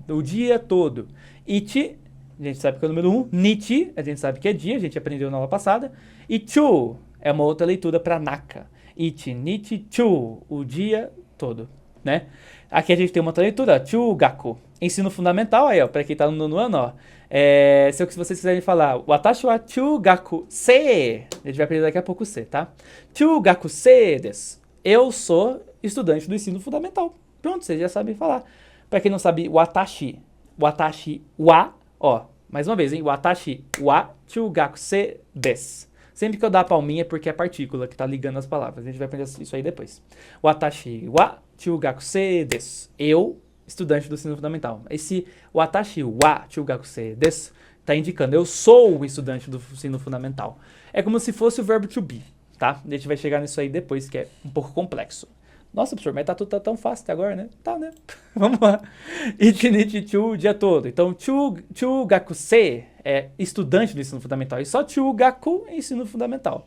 todo. Ichi, a gente sabe que é o número 1. Nichi, a gente sabe que é dia, a gente aprendeu na aula passada. E chu é uma outra leitura para naka. Ichinichi-chu, o dia todo, né? Aqui a gente tem uma outra leitura, chu-gaku. Ensino fundamental, aí, ó, para quem tá no nono ano, ó. Se vocês quiserem falar, watashi wa chu-gaku se, a gente vai aprender daqui a pouco o se, tá? Chu-gaku se desu. Eu sou estudante do ensino fundamental. Pronto, vocês já sabem falar. Para quem não sabe, watashi wa, ó, mais uma vez, hein? Watashi wa chugaku se desu. Sempre que eu dar a palminha é porque é partícula que tá ligando as palavras. A gente vai aprender isso aí depois. Watashi wa chugaku se desu. Eu, estudante do ensino fundamental. Esse watashi wa chugaku se desu tá indicando eu sou o estudante do ensino fundamental. É como se fosse o verbo to be. Tá? A gente vai chegar nisso aí depois, que é um pouco complexo. Nossa, professor, mas tudo tá tão fácil até agora, né? Tá, né? Vamos lá. Ichinichi-chu o dia todo. Então, chu-gaku-se é estudante do ensino fundamental. E só chu-gaku é ensino fundamental.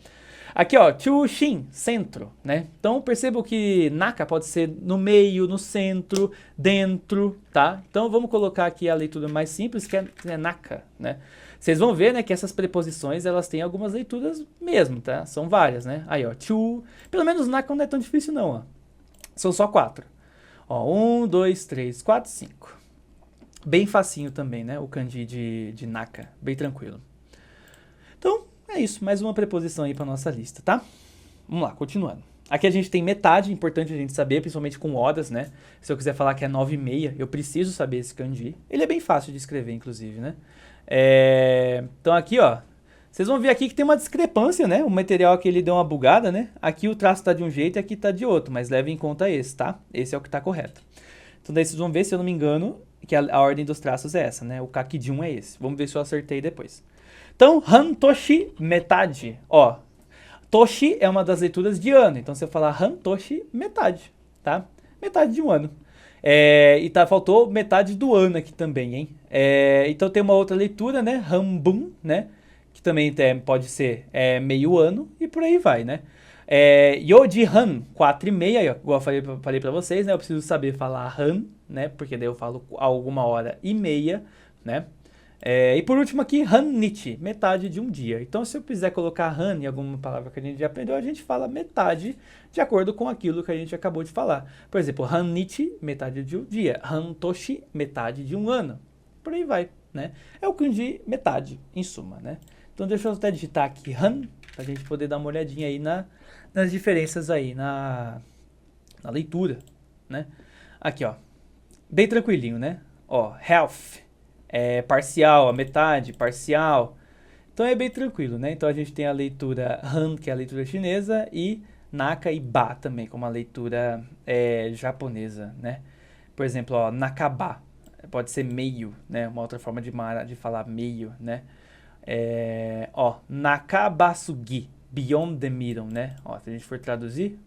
Aqui, ó, chu-shin, centro, né? Então, percebam que naka pode ser no meio, no centro, dentro, tá? Então, vamos colocar aqui a leitura mais simples, que é naka, né? Vocês vão ver, né, que essas preposições, elas têm algumas leituras mesmo, tá? São várias, né? Aí, ó, chu. Pelo menos naka não é tão difícil, não, ó. São só 4. Ó, 1, 2, 3, 4, 5. Bem facinho também, né? O kanji de naka. Bem tranquilo. Então, é isso. Mais uma preposição aí pra nossa lista, tá? Vamos lá, continuando. Aqui a gente tem metade, importante a gente saber, principalmente com horas, né? Se eu quiser falar que é 9,5, eu preciso saber esse kanji. Ele é bem fácil de escrever, inclusive, né? Então aqui, ó, vocês vão ver aqui que tem uma discrepância, né? O material aqui ele deu uma bugada, né? Aqui o traço tá de um jeito e aqui tá de outro, mas leve em conta esse, tá? Esse é o que tá correto. Então daí vocês vão ver, se eu não me engano, que a ordem dos traços é essa, né? O kaki de 1 é esse. Vamos ver se eu acertei depois. Então, hantoshi, metade. Ó, toshi é uma das leituras de ano. Então, se eu falar hantoshi, metade, tá? Metade de um ano. Faltou metade do ano aqui também, hein? Então, tem uma outra leitura, né? Hanbun, né? Que também pode ser meio ano e por aí vai, né? Yoji-han, 4:30, igual eu falei pra vocês, né? Eu preciso saber falar han, né? Porque daí eu falo alguma hora e meia, né? E por último aqui, han-nichi, metade de um dia. Então, se eu quiser colocar han em alguma palavra que a gente já aprendeu, a gente fala metade de acordo com aquilo que a gente acabou de falar. Por exemplo, han-nichi, metade de um dia. Han-toshi, metade de um ano. Por aí vai, né? É o kanji metade, em suma, né? Então, deixa eu até digitar aqui han, pra gente poder dar uma olhadinha aí nas diferenças aí, na leitura, né? Aqui, ó. Bem tranquilinho, né? Ó, health. Parcial, a metade, parcial. Então é bem tranquilo, né? Então a gente tem a leitura Han, que é a leitura chinesa, e Naka e Ba também, como a leitura japonesa, né? Por exemplo, ó, Nakaba, pode ser meio, né? Uma outra forma de falar meio, né? Nakabasugi, Beyond the Middle, né? Ó, se a gente for traduzir,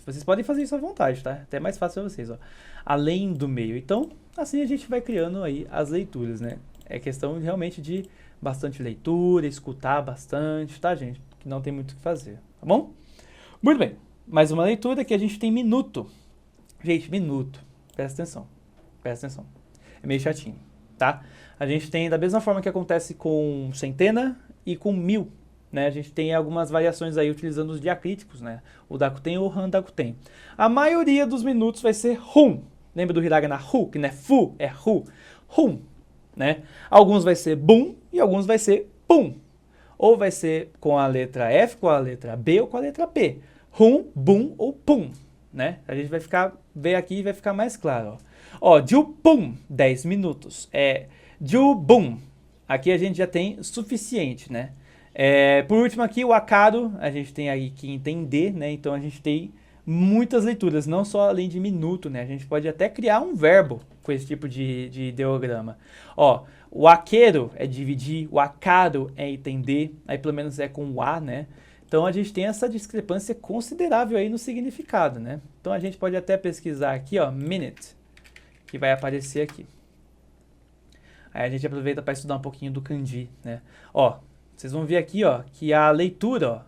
vocês podem fazer isso à vontade, tá? Até mais fácil pra vocês, ó. Além do meio. Então, assim a gente vai criando aí as leituras, né? É questão realmente de bastante leitura, escutar bastante, tá, gente? Que não tem muito o que fazer, tá bom? Muito bem. Mais uma leitura que a gente tem minuto. Gente, minuto. Presta atenção. Presta atenção. É meio chatinho, tá? A gente tem, da mesma forma que acontece com centena e com mil, né? A gente tem algumas variações aí utilizando os diacríticos, né? O Dakuten ou o Han Dakuten. A maioria dos minutos vai ser Hun. Lembra do hiragana Hu, que não é Fu, é Hu. Hun, né? Alguns vai ser Bum e alguns vai ser Pum. Ou vai ser com a letra F, com a letra B ou com a letra P. Hum, Bum ou Pum, né? A gente vai ver aqui e vai ficar mais claro, ó. Ó, Ju Pum, 10 minutos. Ju Bum, aqui a gente já tem suficiente, né? Por último aqui, o Akaru, a gente tem aí que entender, né? Então a gente tem muitas leituras, não só além de minuto, né? A gente pode até criar um verbo com esse tipo de ideograma. Ó, o Akeru é dividir, o Akaru é entender, aí pelo menos é com o A, né? Então a gente tem essa discrepância considerável aí no significado, né? Então a gente pode até pesquisar aqui, ó, minute, que vai aparecer aqui. Aí a gente aproveita para estudar um pouquinho do kanji, né? Ó, vocês vão ver aqui, ó, que a leitura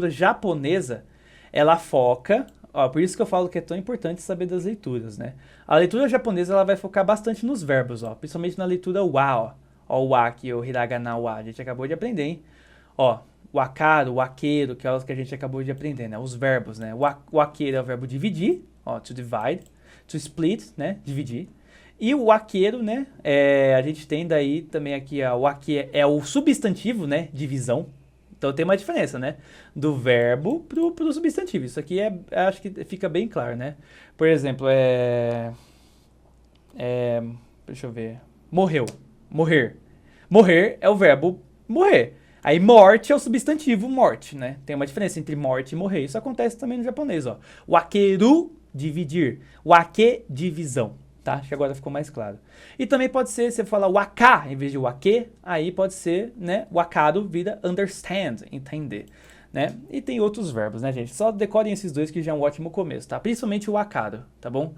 japonesa, ela foca, ó, por isso que eu falo que é tão importante saber das leituras, né? A leitura japonesa, ela vai focar bastante nos verbos, ó, principalmente na leitura wa, ó. Ó, o wa aqui, o hiragana wa, a gente acabou de aprender, hein? Ó, o akaru, o akeru, que é o que a gente acabou de aprender, né? Os verbos, né? O akeru é o verbo dividir, ó, to divide, to split, né? Dividir. E o akeru, né? A gente tem daí também aqui, ó, o ake é o substantivo, né? Divisão. Então tem uma diferença, né? Do verbo pro substantivo. Isso aqui acho que fica bem claro, né? Por exemplo, deixa eu ver. Morreu. Morrer. Morrer é o verbo morrer. Aí morte é o substantivo morte, né? Tem uma diferença entre morte e morrer. Isso acontece também no japonês, ó. O akeru, dividir. O ake, divisão. Tá? Acho que agora ficou mais claro. E também pode ser, você falar waka em vez de wake, aí pode ser, né? Wakaru vira understand, entender, né? E tem outros verbos, né, gente? Só decorem esses dois que já é um ótimo começo, tá? Principalmente o wakaru, tá bom?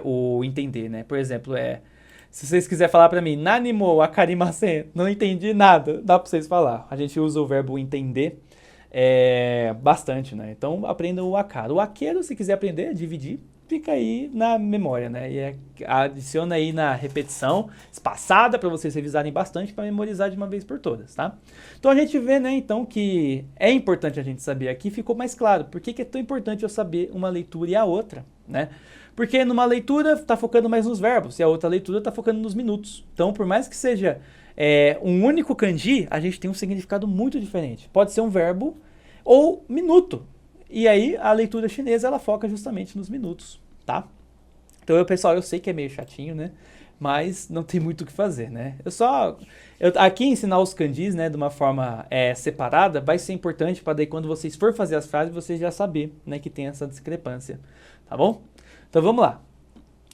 O entender, né? Por exemplo, se vocês quiserem falar pra mim, nani mo wakarimasen, não entendi nada, dá pra vocês falar. A gente usa o verbo entender bastante, né? Então aprendam o wakaru. O akeru, se quiser aprender, dividir, fica aí na memória, né? E adiciona aí na repetição espaçada para vocês revisarem bastante para memorizar de uma vez por todas, tá? Então a gente vê, né, então que é importante a gente saber aqui, ficou mais claro. Por que é tão importante eu saber uma leitura e a outra, né? Porque numa leitura tá focando mais nos verbos e a outra leitura tá focando nos minutos. Então, por mais que seja um único kanji, a gente tem um significado muito diferente. Pode ser um verbo ou minuto. E aí, a leitura chinesa, ela foca justamente nos minutos, tá? Então, pessoal, eu sei que é meio chatinho, né? Mas não tem muito o que fazer, né? Aqui ensinar os kanjis, né, de uma forma separada, vai ser importante para daí quando vocês for fazer as frases, vocês já saber, né, que tem essa discrepância, tá bom? Então, vamos lá.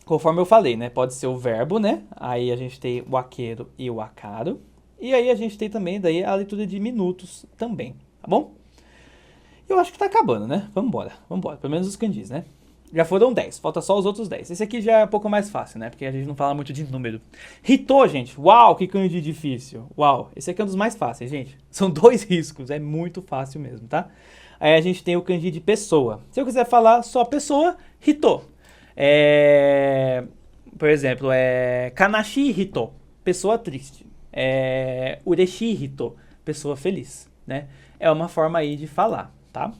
Conforme eu falei, né, pode ser o verbo, né? Aí a gente tem o akeru e o akaru. E aí a gente tem também daí a leitura de minutos também, tá bom? Eu acho que tá acabando, né? Vambora. Pelo menos os kanjis, né? Já foram 10, falta só os outros 10. Esse aqui já é um pouco mais fácil, né? Porque a gente não fala muito de número. Hito, gente. Uau, que kanji difícil. Uau, esse aqui é um dos mais fáceis, gente. São 2 riscos, é muito fácil mesmo, tá? Aí a gente tem o kanji de pessoa. Se eu quiser falar só pessoa, hito. Por exemplo, kanashi hito, pessoa triste. Ureshi hito, pessoa feliz, né? É uma forma aí de falar, tá?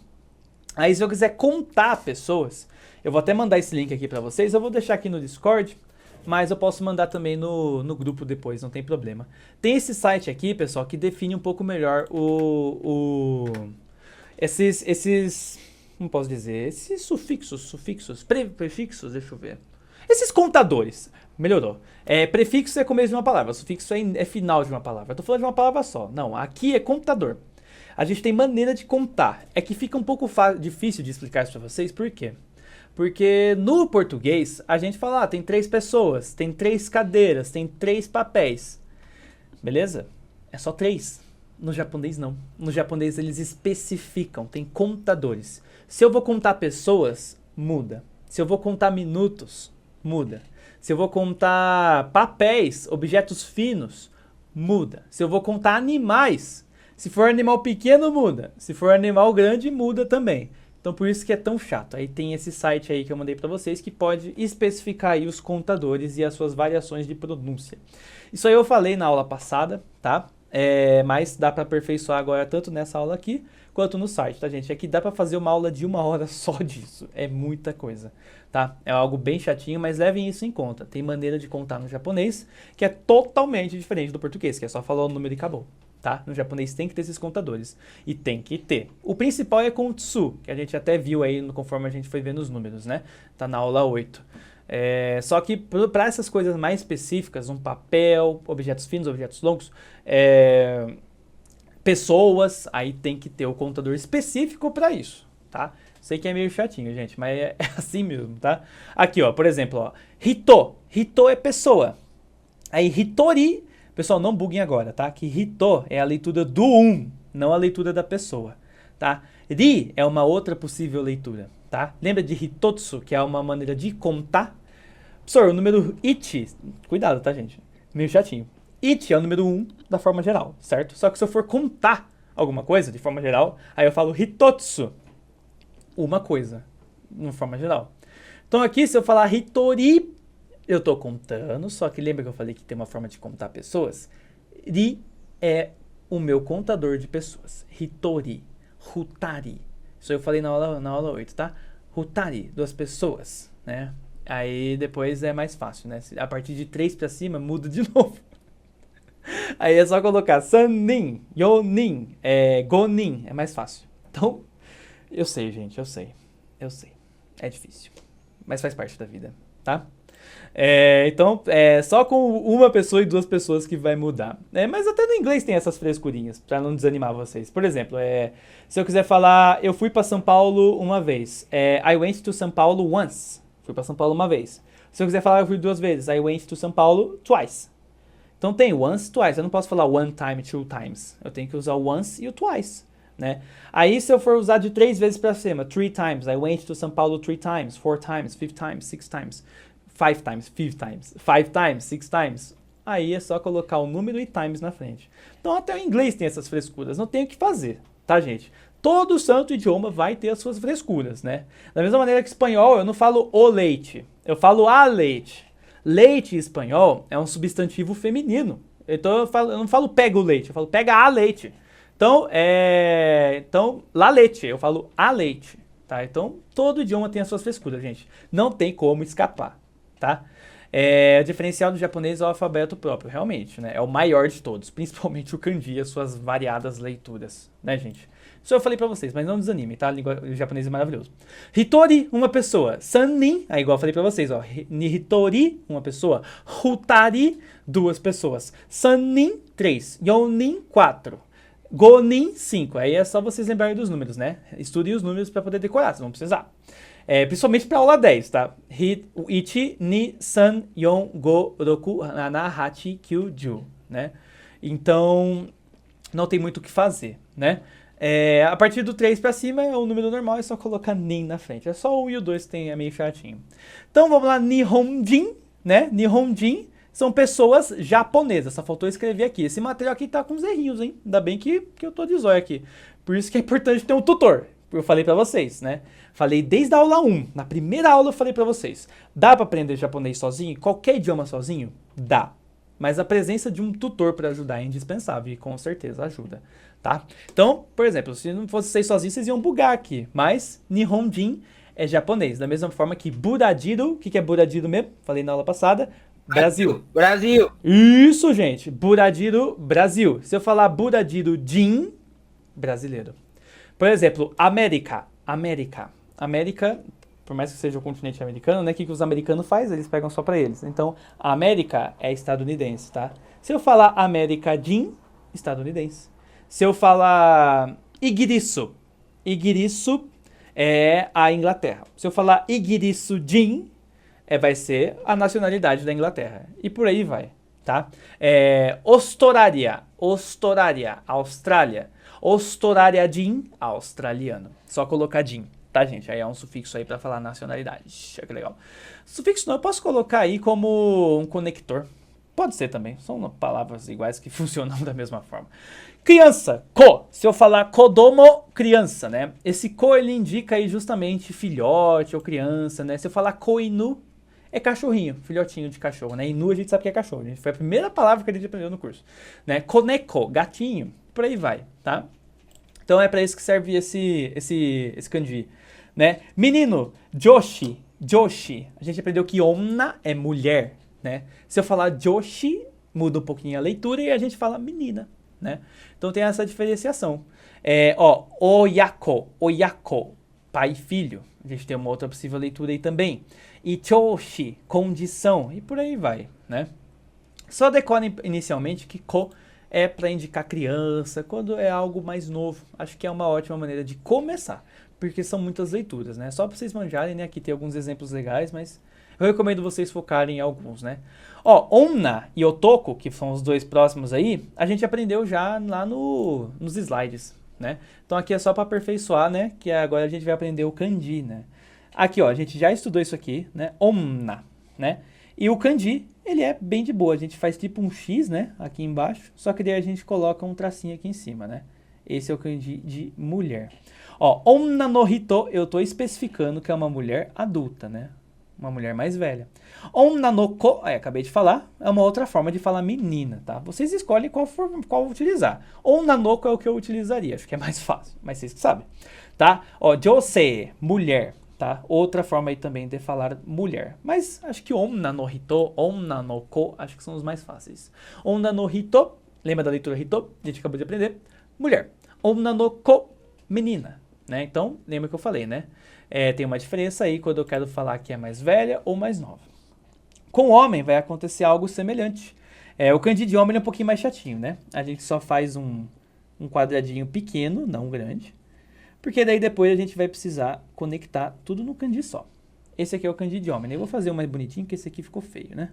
Aí se eu quiser contar pessoas, eu vou até mandar esse link aqui pra vocês, eu vou deixar aqui no Discord, mas eu posso mandar também no grupo depois, não tem problema. Tem esse site aqui, pessoal, que define um pouco melhor esses, como posso dizer, esses sufixos, prefixos, deixa eu ver. Esses contadores, melhorou. Prefixo é começo de uma palavra, sufixo é final de uma palavra. Eu tô falando de uma palavra só. Não, aqui é contador. A gente tem maneira de contar. É que fica um pouco difícil de explicar isso pra vocês, por quê? Porque no português, a gente fala, tem 3 pessoas, tem 3 cadeiras, tem 3 papéis. Beleza? É só 3. No japonês, não. No japonês, eles especificam, tem contadores. Se eu vou contar pessoas, muda. Se eu vou contar minutos, muda. Se eu vou contar papéis, objetos finos, muda. Se eu vou contar animais, se for animal pequeno, muda. Se for animal grande, muda também. Então, por isso que é tão chato. Aí tem esse site aí que eu mandei para vocês que pode especificar aí os contadores e as suas variações de pronúncia. Isso aí eu falei na aula passada, tá? Mas dá para aperfeiçoar agora tanto nessa aula aqui quanto no site, tá, gente? Aqui dá para fazer uma aula de 1 hora só disso. É muita coisa, tá? É algo bem chatinho, mas levem isso em conta. Tem maneira de contar no japonês que é totalmente diferente do português, que é só falar o número e acabou. Tá? No japonês tem que ter esses contadores. E tem que ter. O principal é kontsu, que a gente até viu aí conforme a gente foi vendo os números, né? Tá na aula 8. Só que para essas coisas mais específicas, um papel, objetos finos, objetos longos, pessoas, aí tem que ter o contador específico para isso, tá? Sei que é meio chatinho, gente, mas é assim mesmo, tá? Aqui, ó, por exemplo, ó, hito. Hito é pessoa. Aí hitori... Pessoal, não buguem agora, tá? Que hito é a leitura do não a leitura da pessoa, tá? Ri é uma outra possível leitura, tá? Lembra de hitotsu, que é uma maneira de contar? Professor, o número ichi, cuidado, tá, gente? Meio chatinho. Ichi é o número 1 da forma geral, certo? Só que se eu for contar alguma coisa de forma geral, aí eu falo hitotsu, uma coisa, de forma geral. Então aqui, se eu falar hitori, eu tô contando, só que lembra que eu falei que tem uma forma de contar pessoas? Ri é o meu contador de pessoas. Hitori, hutari. Isso eu falei na aula 8, tá? Hutari, 2 pessoas, né? Aí depois é mais fácil, né? A partir de 3 pra cima, muda de novo. Aí é só colocar sannin, yonin, gonin, é mais fácil. Então, eu sei, gente, eu sei. É difícil, mas faz parte da vida, tá? Então, só com uma pessoa e 2 pessoas que vai mudar. Mas até no inglês tem essas frescurinhas, pra não desanimar vocês. Por exemplo, se eu quiser falar, eu fui pra São Paulo uma vez. I went to São Paulo once. Fui pra São Paulo uma vez. Se eu quiser falar, eu fui 2 vezes. I went to São Paulo twice. Então tem once, twice. Eu não posso falar one time, 2 times. Eu tenho que usar o once e o twice, né? Aí se eu for usar de 3 vezes pra cima, 3 times. I went to São Paulo 3 times, 4 times, 5 times, 6 times. 5 times, 5 times, 5 times, 6 times. Aí é só colocar o número e times na frente. Então até o inglês tem essas frescuras, não tem o que fazer, tá, gente? Todo santo idioma vai ter as suas frescuras, né? Da mesma maneira que espanhol, eu não falo o leite, eu falo a leite. Leite em espanhol é um substantivo feminino. Então eu não falo pega o leite, eu falo pega a leite. Então, la leite, eu falo a leite, tá? Então todo idioma tem as suas frescuras, gente. Não tem como escapar. Tá? O diferencial do japonês é o alfabeto próprio, realmente, né? É o maior de todos, principalmente o kanji e as suas variadas leituras, né, gente? Isso eu falei pra vocês, mas não desanime, tá? O japonês é maravilhoso. Hitori, uma pessoa. Sannin, igual eu falei pra vocês, ó. Hitori, uma pessoa. Hutari, 2 pessoas. Sannin, 3. Yonin, 4. Gonin, 5. Aí é só vocês lembrarem dos números, né? Estudem os números pra poder decorar, vocês vão precisar. Principalmente para aula 10, tá? Ichi, ni, san, yon, go, roku, nana, hachi, kyu, ju, né? Então, não tem muito o que fazer, né? A partir do 3 para cima é o número normal, é só colocar nin na frente. É só o 1 e o 2 que é meio chatinho. Então, vamos lá, Nihonjin, né? Nihonjin são pessoas japonesas, só faltou escrever aqui. Esse material aqui tá com uns errinhos, hein? Ainda bem que eu tô de zóio aqui. Por isso que é importante ter um tutor. Eu falei pra vocês, né? Falei desde a aula 1. Na primeira aula eu falei pra vocês. Dá pra aprender japonês sozinho? Qualquer idioma sozinho? Dá. Mas a presença de um tutor pra ajudar é indispensável e com certeza ajuda, tá? Então, por exemplo, se não fosse vocês sozinhos, vocês iam bugar aqui. Mas Nihonjin é japonês. Da mesma forma que Buradido, o que é Buradido mesmo? Falei na aula passada. Brasil. Brasil. Isso, gente. Buradido, Brasil. Se eu falar Buradido Jin, brasileiro. Por exemplo, América. por mais que seja o continente americano, né? O que os americanos fazem? Eles pegam só pra eles. Então, a América é estadunidense, tá? Se eu falar América Din, estadunidense. Se eu falar Igiriçu, Igiriçu é a Inglaterra. Se eu falar Igiriçu Din, vai ser a nacionalidade da Inglaterra. E por aí vai, tá? Ostorária, Ostorária, Austrália. Ostorária Din, australiano. Só colocar Din, tá, gente? Aí é um sufixo aí pra falar nacionalidade. Olha que legal. Sufixo não, eu posso colocar aí como um conector. Pode ser também. São palavras iguais que funcionam da mesma forma. Criança, ko. Se eu falar kodomo, criança, né? Esse ko, ele indica aí justamente filhote ou criança, né? Se eu falar koinu, é cachorrinho, filhotinho de cachorro, né? Inu a gente sabe que é cachorro. Foi a primeira palavra que a gente aprendeu no curso, né? Koneko, gatinho, por aí vai, tá? Então é para isso que serve esse kanji, né? Menino, joshi, joshi. A gente aprendeu que onna é mulher, né? Se eu falar joshi, muda um pouquinho a leitura e a gente fala menina, né? Então tem essa diferenciação. Oyako, oyako, pai e filho. A gente tem uma outra possível leitura aí também. E choshi, condição, e por aí vai, né? Só decore inicialmente que ko é para indicar criança, quando é algo mais novo. Acho que é uma ótima maneira de começar, porque são muitas leituras, né? Só para vocês manjarem, né? Aqui tem alguns exemplos legais, mas eu recomendo vocês focarem em alguns, né? Onna e otoko, que são os dois próximos aí, a gente aprendeu já lá nos slides, né? Então aqui é só para aperfeiçoar, né? Que agora a gente vai aprender o kanji, né? Aqui, ó, a gente já estudou isso aqui, né? Onna, né? E o kanji, ele é bem de boa. A gente faz tipo um X, né? Aqui embaixo. Só que daí a gente coloca um tracinho aqui em cima, né? Esse é o kanji de mulher. Onna no hito, eu tô especificando que é uma mulher adulta, né? Uma mulher mais velha. Onna no ko, acabei de falar, é uma outra forma de falar menina, tá? Vocês escolhem qual utilizar. Onna no ko é o que eu utilizaria, acho que é mais fácil, mas vocês que sabem, tá? Josei, mulher. Tá? Outra forma aí também de falar mulher. Mas acho que onna no hito, onna no ko, acho que são os mais fáceis. Onna no hito, lembra da leitura hito? A gente acabou de aprender. Mulher. Onna no ko, menina. Né? Então, lembra que eu falei, né? Tem uma diferença aí quando eu quero falar que é mais velha ou mais nova. Com homem vai acontecer algo semelhante. O kanji de homem é um pouquinho mais chatinho, né? A gente só faz um quadradinho pequeno, não grande. Porque daí depois a gente vai precisar conectar tudo no kanji só. Esse aqui é o kanji de homem. Eu vou fazer um mais bonitinho, porque esse aqui ficou feio, né?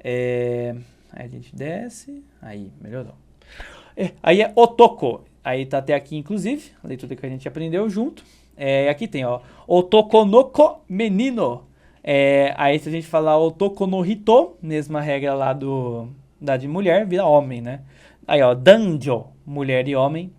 Aí a gente desce. Aí, melhorou. Aí é otoko. Aí tá até aqui, inclusive. A leitura que a gente aprendeu junto. Aqui tem, ó. Otoko no ko, menino. Aí se a gente falar otoko no hito, mesma regra lá da de mulher, vira homem, né? Aí, ó. Danjo, mulher e homem.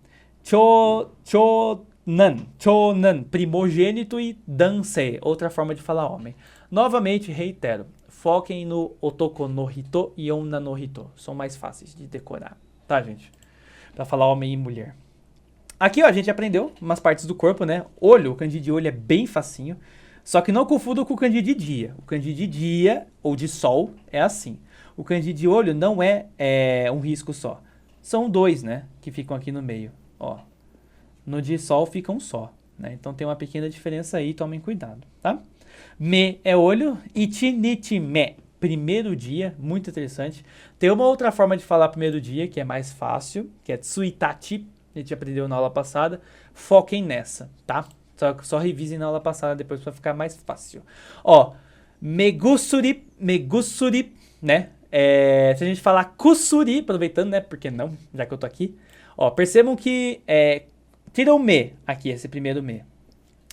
Chonan, primogênito, e dansei, outra forma de falar homem. Novamente, reitero, foquem no otoko no hito e onna no hito. São mais fáceis de decorar, tá, gente? Pra falar homem e mulher. Aqui, ó, a gente aprendeu umas partes do corpo, né? Olho, o kanji de olho é bem facinho. Só que não confunda com o kanji de dia. O kanji de dia, ou de sol, é assim. O kanji de olho não é um risco só. São dois, né? Que ficam aqui no meio, ó. No de sol fica um só, né? Então tem uma pequena diferença aí, tomem cuidado, tá? Me é olho, ichi nichi me, primeiro dia, muito interessante. Tem uma outra forma de falar primeiro dia, que é mais fácil, que é tsuitachi, a gente aprendeu na aula passada. Foquem nessa, tá? Só revisem na aula passada depois para ficar mais fácil. Megusuri, né? Se a gente falar kusuri, aproveitando, né? Porque não, já que eu tô aqui. Percebam que tira o me aqui, esse primeiro me.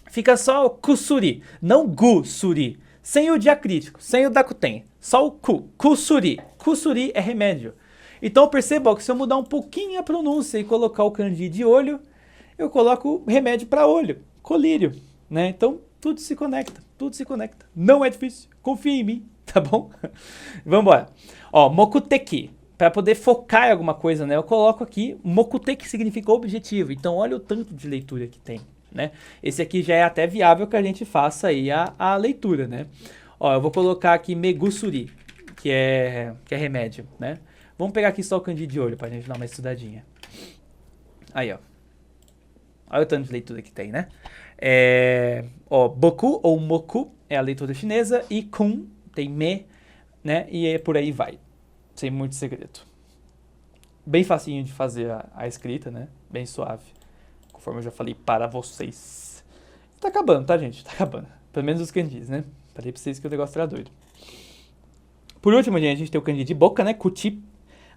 Fica só o kusuri, não gusuri. Sem o diacrítico, sem o dakuten. Só o ku, kusuri. Kusuri é remédio. Então perceba que se eu mudar um pouquinho a pronúncia e colocar o kanji de olho, eu coloco remédio para olho, colírio, né? Então tudo se conecta, tudo se conecta. Não é difícil, confia em mim, tá bom? Vamos embora. Mokuteki. Para poder focar em alguma coisa, né? Eu coloco aqui mokuteki, que significa objetivo. Então, olha o tanto de leitura que tem, né? Esse aqui já é até viável que a gente faça aí a leitura, né? Eu vou colocar aqui megusuri, que é remédio, né? Vamos pegar aqui só o kanji de olho para a gente dar uma estudadinha. Aí, ó. Olha o tanto de leitura que tem, né? Ó, boku ou moku é a leitura chinesa e kun tem me, né? E por aí vai, sem muito segredo. Bem facinho de fazer a escrita, né? Bem suave, conforme eu já falei para vocês. Tá acabando, tá, gente? Tá acabando. Pelo menos os kanjis, né? Falei pra vocês que o negócio era doido. Por último, gente, a gente tem o kanji de boca, né? Kuchi.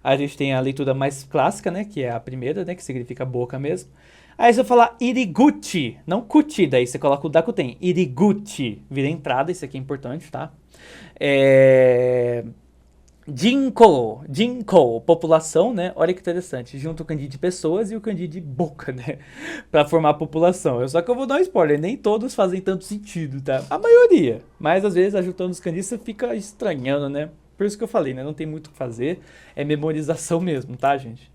A gente tem a leitura mais clássica, né? Que é a primeira, né? Que significa boca mesmo. Aí você vai falar iriguchi, não kuti, daí você coloca o dakuten. Iriguchi, vira entrada, isso aqui é importante, tá? Jinko, população, né? Olha que interessante, junto o kanji de pessoas e o kanji de boca, né? Pra formar a população. Só que eu vou dar um spoiler, nem todos fazem tanto sentido, tá? A maioria, mas às vezes ajuntando os kanjis você fica estranhando, né? Por isso que eu falei, né? Não tem muito o que fazer, é memorização mesmo, tá, gente?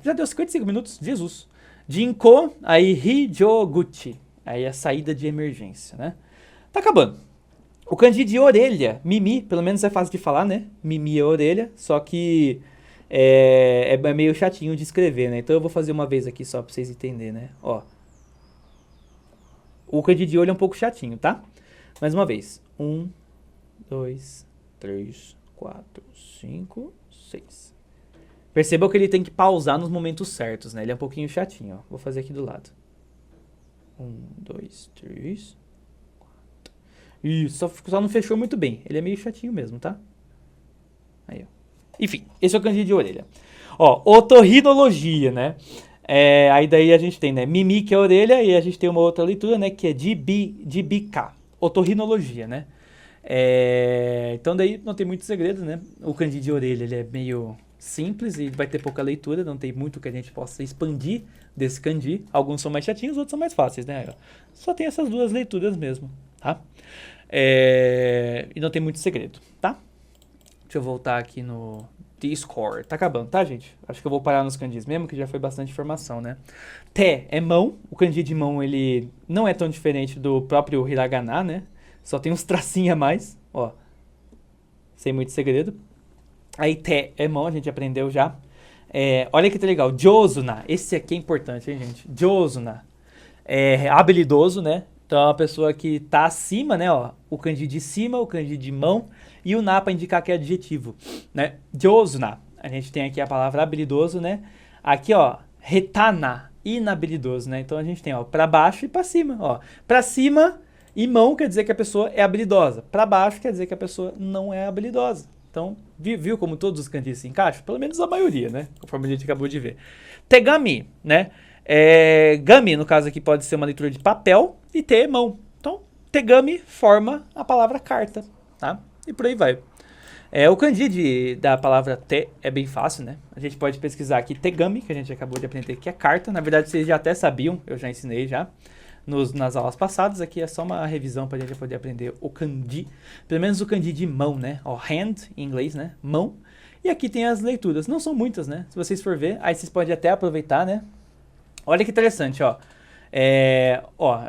Já deu 55 minutos, Jesus. Jinko, aí Hijoguchi, aí a saída de emergência, né? Tá acabando. O kanji de orelha, mimi, pelo menos é fácil de falar, né? Mimi é orelha, só que é meio chatinho de escrever, né? Então eu vou fazer uma vez aqui só pra vocês entenderem, né? Ó. O kanji de olho é um pouco chatinho, tá? Mais uma vez. 1, 2, 3, 4, 5, 6. Percebam que ele tem que pausar nos momentos certos, né? Ele é um pouquinho chatinho, ó. Vou fazer aqui do lado. 1, 2, 3, 4. Isso, só não fechou muito bem. Ele é meio chatinho mesmo, tá? Aí, ó. Enfim, esse é o kanji de orelha. Ó, otorrinologia, né? Aí daí a gente tem, né? Mimi, que é a orelha, e a gente tem uma outra leitura, né? Que é Jibika. Otorrinologia, né? Então daí não tem muito segredo, né? O kanji de orelha, ele é meio simples e vai ter pouca leitura, não tem muito que a gente possa expandir desse kanji. Alguns são mais chatinhos, outros são mais fáceis, né? Só tem essas duas leituras mesmo, tá? E não tem muito segredo, tá? Deixa eu voltar aqui no Discord. Tá acabando, tá, gente? Acho que eu vou parar nos kanjis mesmo, que já foi bastante informação, né? Te é mão. O kanji de mão, ele não é tão diferente do próprio hiragana, né? Só tem uns tracinhos a mais, ó. Sem muito segredo. Aí te é mão, a gente aprendeu já. Olha que tá legal. Jozuna. Esse aqui é importante, hein, gente? Jozuna. Habilidoso, né? Então é uma pessoa que tá acima, né, ó. O kanji de cima, o kanji de mão e o na para indicar que é adjetivo, né? Jozuna. A gente tem aqui a palavra habilidoso, né? Aqui, ó, retana, inabilidoso, né? Então a gente tem, ó, para baixo e para cima, ó. Para cima e mão quer dizer que a pessoa é habilidosa. Para baixo quer dizer que a pessoa não é habilidosa. Então, viu como todos os kanjis se encaixam? Pelo menos a maioria, né? Conforme a gente acabou de ver. Tegami, né? Gami, no caso aqui, pode ser uma leitura de papel e te, mão. Então, tegami forma a palavra carta, tá? E por aí vai. O kanji da palavra te é bem fácil, né? A gente pode pesquisar aqui tegami, que a gente acabou de aprender que é carta. Na verdade, vocês já até sabiam, eu já ensinei já. Nas aulas passadas, aqui é só uma revisão para a gente poder aprender o kanji, pelo menos o kanji de mão, né? Ó, hand em inglês, né? Mão. E aqui tem as leituras, não são muitas, né? Se vocês for ver, aí vocês podem até aproveitar, né? Olha que interessante, ó.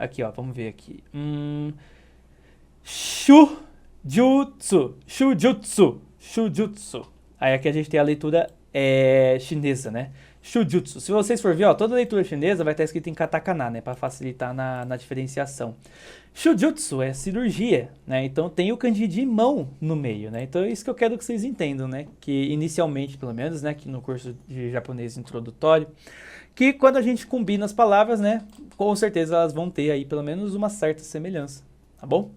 Aqui, ó, vamos ver aqui. Shujutsu. Aí aqui a gente tem a leitura chinesa, né? Shujutsu. Se vocês for ver, ó, toda leitura chinesa vai estar escrita em katakana, né? Para facilitar na diferenciação. Shujutsu é cirurgia, né? Então tem o kanji de mão no meio, né? Então é isso que eu quero que vocês entendam, né? Que inicialmente, pelo menos, né? Que no curso de japonês introdutório, que quando a gente combina as palavras, né? Com certeza elas vão ter aí pelo menos uma certa semelhança, tá bom?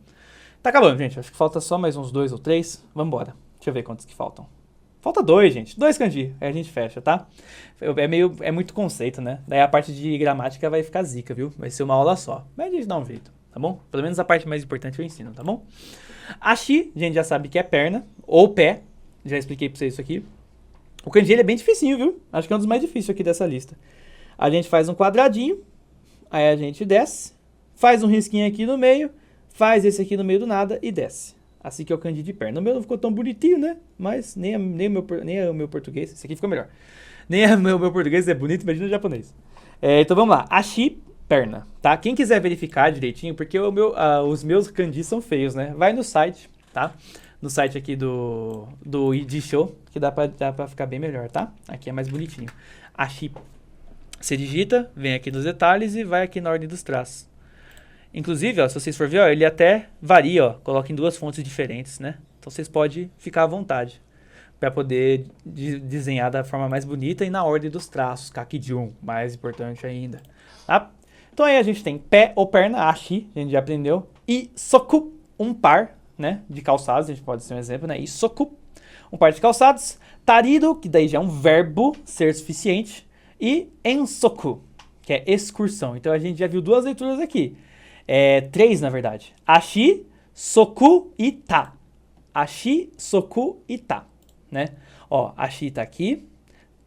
Tá acabando, gente. Acho que falta só mais uns 2 ou 3. Vamos embora. Deixa eu ver quantos que faltam. Falta 2, gente. 2 kanji. Aí a gente fecha, tá? É muito conceito, né? Daí a parte de gramática vai ficar zica, viu? Vai ser uma aula só. Mas a gente dá um jeito, tá bom? Pelo menos a parte mais importante eu ensino, tá bom? Ashi, a gente já sabe que é perna ou pé. Já expliquei pra vocês isso aqui. O kanji ele é bem dificinho, viu? Acho que é um dos mais difíceis aqui dessa lista. A gente faz um quadradinho. Aí a gente desce. Faz um risquinho aqui no meio. Faz esse aqui no meio do nada e desce. Assim que é o kanji de perna. O meu não ficou tão bonitinho, né? Mas nem o meu português. Esse aqui ficou melhor. Nem o meu português é bonito, imagina o japonês. Então vamos lá. Ashi, perna, tá? Quem quiser verificar direitinho, porque os meus kanjis são feios, né? Vai no site, tá? No site aqui do Idisho, que dá pra ficar bem melhor, tá? Aqui é mais bonitinho. Ashi. Você digita, vem aqui nos detalhes e vai aqui na ordem dos traços. Inclusive, ó, se vocês for ver, ó, ele até varia, ó, coloca em duas fontes diferentes, né? Então vocês podem ficar à vontade para poder desenhar da forma mais bonita e na ordem dos traços, kakijun, mais importante ainda, tá? Então aí a gente tem pé ou perna, ashi, a gente já aprendeu, e soku, um par, né, de calçados, a gente pode ser um exemplo, né, e soku, um par de calçados, tarido, que daí já é um verbo, ser suficiente, e ensoku, que é excursão. Então a gente já viu duas leituras aqui, três na verdade, ashi, soku e ta. Ashi, soku e ta, né? Ó, ashi tá aqui,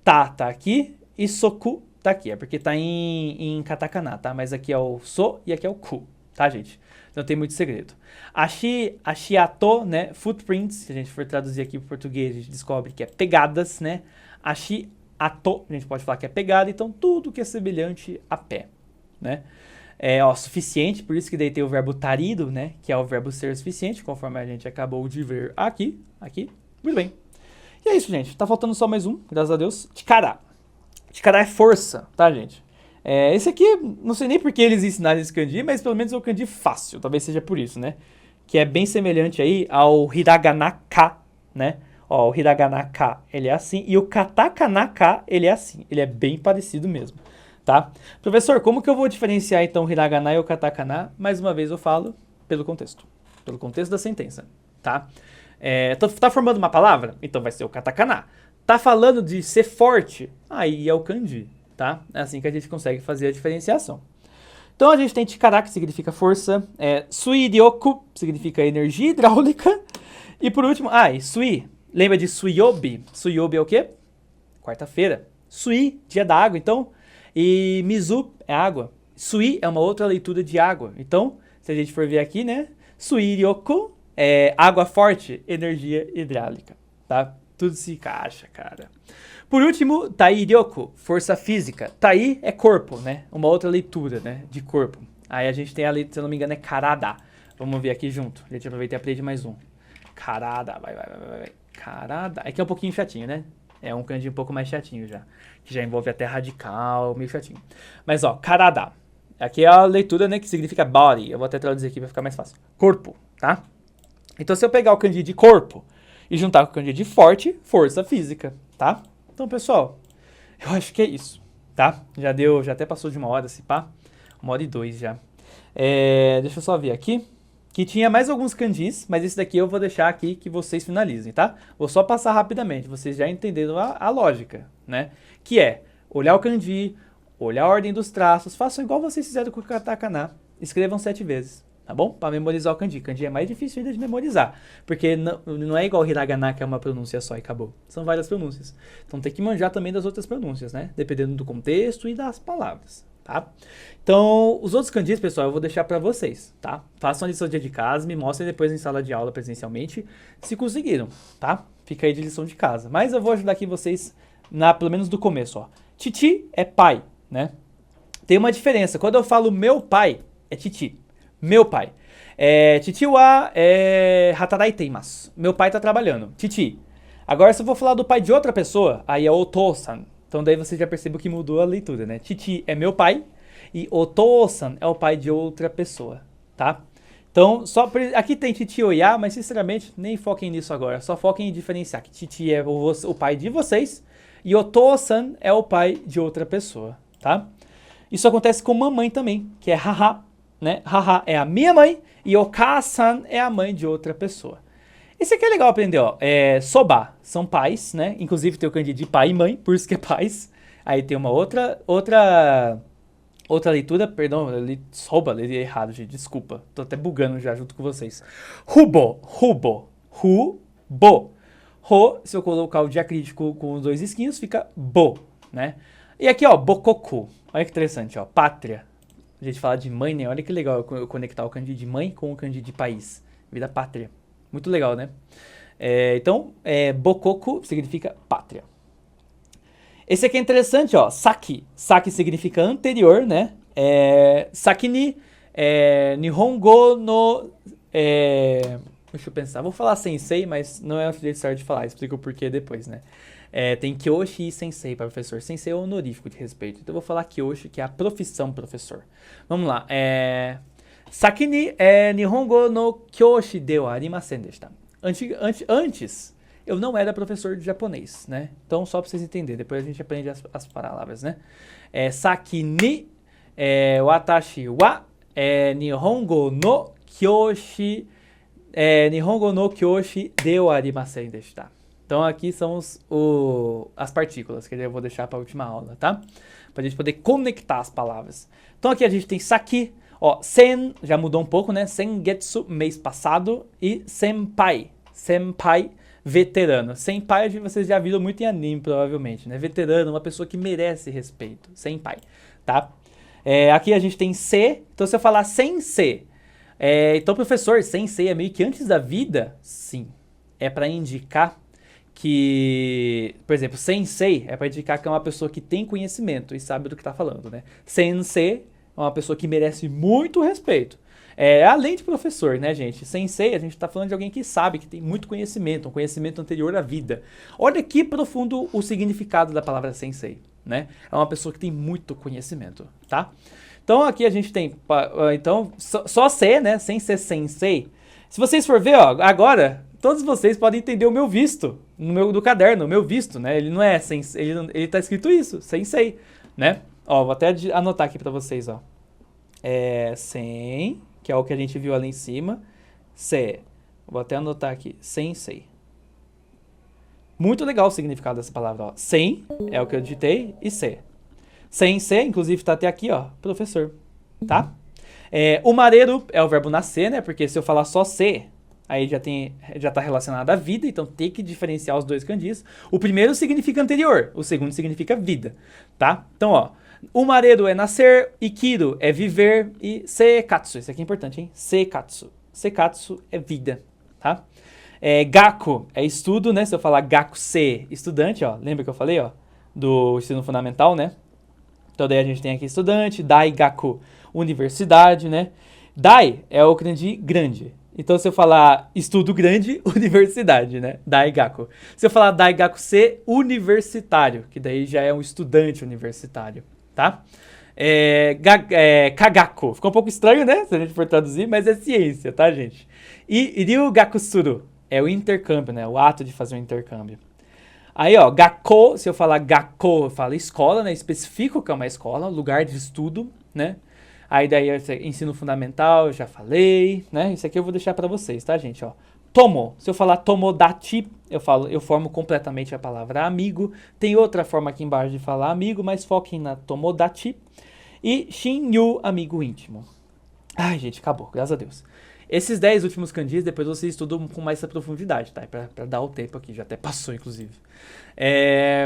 ta tá aqui e soku tá aqui. É porque tá em katakana, tá? Mas aqui é o so e aqui é o ku, tá, gente? Não tem muito segredo. Ashiato, né? Footprints, se a gente for traduzir aqui para português, a gente descobre que é pegadas, né? Ashiato, a gente pode falar que é pegada, então tudo que é semelhante a pé, né? Suficiente, por isso que daí tem o verbo tarido, né? Que é o verbo ser suficiente, conforme a gente acabou de ver aqui. Muito bem. E é isso, gente. Tá faltando só mais um, graças a Deus. Chikara. Chikara é força, tá, gente? Esse aqui, não sei nem por que eles ensinaram esse kanji, mas pelo menos é um kanji fácil, talvez seja por isso, né? Que é bem semelhante aí ao hiragana ka, né? Ó, o hiragana ka, ele é assim, e o katakana ka, ele é assim. Ele é bem parecido mesmo. Tá? Professor, como que eu vou diferenciar então o hiragana e o katakana? Mais uma vez eu falo pelo contexto da sentença, tá? Tá formando uma palavra? Então vai ser o katakana. Tá falando de ser forte? Aí é o kanji, tá? É assim que a gente consegue fazer a diferenciação. Então a gente tem chikara, que significa força, suiryoku, significa energia hidráulica, e por último, e sui, lembra de suyobi? Suyobi é o quê? Quarta-feira. Sui, dia da água, então... E mizu é água. Sui é uma outra leitura de água. Então, se a gente for ver aqui, né? Suiryoku é água forte, energia hidráulica, tá? Tudo se encaixa, cara. Por último, tairyoku, força física. Tai é corpo, né? Uma outra leitura, né? De corpo. Aí a gente tem a letra, se eu não me engano, é karada. Vamos ver aqui junto. A gente aproveita e aprende mais um. Karada, vai. Karada. Aqui é um pouquinho chatinho, né? É um kanji um pouco mais chatinho já. Que já envolve até radical, meio chatinho. Mas ó, karada. Aqui é a leitura, né, que significa body. Eu vou até traduzir aqui pra ficar mais fácil. Corpo, tá? Então se eu pegar o kanji de corpo e juntar com o kanji de forte, força física, tá? Então, pessoal, eu acho que é isso, tá? Já até passou de uma hora, se pá. 1h02 já. Deixa eu só ver aqui. Que tinha mais alguns kanjis, mas esse daqui eu vou deixar aqui que vocês finalizem, tá? Vou só passar rapidamente, vocês já entenderam a lógica, né? Que é olhar o kanji, olhar a ordem dos traços, façam igual vocês fizeram com o katakana, escrevam 7 vezes, tá bom? Para memorizar o kanji. Kanji é mais difícil ainda de memorizar, porque não é igual o hiragana, que é uma pronúncia só e acabou. São várias pronúncias. Então tem que manjar também das outras pronúncias, né? Dependendo do contexto e das palavras. Tá? Então, os outros kanjis, pessoal, eu vou deixar para vocês, tá? Façam a lição de casa, me mostrem depois em sala de aula presencialmente, se conseguiram, tá? Fica aí de lição de casa. Mas eu vou ajudar aqui vocês, pelo menos do começo, ó. Titi é pai, né? Tem uma diferença. Quando eu falo meu pai, é titi. Meu pai. Titi wa hataraiteimasu. Meu pai tá trabalhando. Titi. Agora, se eu vou falar do pai de outra pessoa, aí é otou-san. Então daí você já percebeu que mudou a leitura, né? Titi é meu pai e otou-san é o pai de outra pessoa, tá? Então, aqui tem titi oya, mas sinceramente nem foquem nisso agora. Só foquem em diferenciar que titi é o pai de vocês e otou-san é o pai de outra pessoa, tá? Isso acontece com mamãe também, que é haha, né? Haha é a minha mãe e oka-san é a mãe de outra pessoa. Esse aqui é legal aprender, ó. Soba são pais, né? Inclusive tem o kanji de pai e mãe, por isso que é pais. Aí tem uma outra leitura, perdão, eu li soba, li errado, gente, desculpa. Tô até bugando já junto com vocês. Hubo. Ho, se eu colocar o diacrítico com os dois esquinhos, fica bo, né? E aqui, ó, bokoku. Olha que interessante, ó, pátria. A gente fala de mãe, né? Olha que legal eu conectar o kanji de mãe com o kanji de país. Vida pátria. Muito legal, né? Então, bokoku significa pátria. Esse aqui é interessante, ó. Saki. Saki significa anterior, né? Saki ni Nihongo no... deixa eu pensar. Vou falar sensei, mas não é o jeito certo de falar. Explico o porquê depois, né? Tem Kyoshi e Sensei para professor. Sensei é honorífico de respeito. Então eu vou falar Kyoshi, que é a profissão professor. Vamos lá. Sakini Nihongo no kyoshi de wa arimasen deshita. Antes, eu não era professor de japonês, né? Então, só pra vocês entenderem, depois a gente aprende as palavras, né? Sakini watashi wa Nihongo no kyoshi de wa arimasen deshita. Então, aqui são as partículas, que eu vou deixar para a última aula, tá? Pra gente poder conectar as palavras. Então, aqui a gente tem saki, ó, sen, já mudou um pouco, né? Sengetsu, mês passado, e senpai, veterano. Senpai, vocês já viram muito em anime, provavelmente, né? Veterano, uma pessoa que merece respeito, senpai, tá? Aqui a gente tem se, então se eu falar sensei, então professor, sensei é meio que antes da vida? Sim, é para indicar que, por exemplo, sensei é para indicar que é uma pessoa que tem conhecimento e sabe do que está falando, né? Sensei é uma pessoa que merece muito respeito. Além de professor, né, gente? Sensei, a gente está falando de alguém que sabe, que tem muito conhecimento, um conhecimento anterior à vida. Olha que profundo o significado da palavra sensei, né? É uma pessoa que tem muito conhecimento, tá? Então aqui a gente tem, então, só ser, né? Sem ser sensei. Se vocês for ver, ó, agora todos vocês podem entender o meu visto do caderno, o meu visto, né? Ele não é sensei, ele tá escrito isso, sensei, né? Ó, vou até anotar aqui pra vocês, ó. Sen, que é o que a gente viu ali em cima. Se. Vou até anotar aqui, sensei. Muito legal o significado dessa palavra, ó. Sen é o que eu digitei e se. Sensei, inclusive tá até aqui, ó, professor, tá? O mareiro é o verbo nascer, né? Porque se eu falar só se, aí já tá relacionado à vida, então tem que diferenciar os dois kanjis. O primeiro significa anterior, o segundo significa vida, tá? Então, ó, o mareiro é nascer, ikiru é viver e sekatsu, isso aqui é importante, hein? Sekatsu é vida, tá? Gaku é estudo, né? Se eu falar gaku-se, estudante, ó, lembra que eu falei, ó, do ensino fundamental, né? Então daí a gente tem aqui estudante, daigaku, universidade, né? Dai é o kanji grande. Então se eu falar estudo grande, universidade, né? Daigaku. Se eu falar daigaku-se, universitário, que daí já é um estudante universitário, tá? Kagaku. Ficou um pouco estranho, né? Se a gente for traduzir, mas é ciência, tá, gente? E ryugakusuru é o intercâmbio, né? O ato de fazer um intercâmbio. Aí, ó, gakko, se eu falar gakko, eu falo escola, né? Especifico que é uma escola, lugar de estudo, né? Aí daí ensino fundamental, eu já falei, né? Isso aqui eu vou deixar pra vocês, tá, gente? Ó, tomo, se eu falar tomodachi, eu formo completamente a palavra amigo. Tem outra forma aqui embaixo de falar amigo, mas foquem na tomodachi. E shinyu, amigo íntimo. Ai, gente, acabou, graças a Deus. Esses 10 últimos kanjis, depois vocês estudam com mais essa profundidade, tá? Pra dar o tempo aqui, já até passou, inclusive.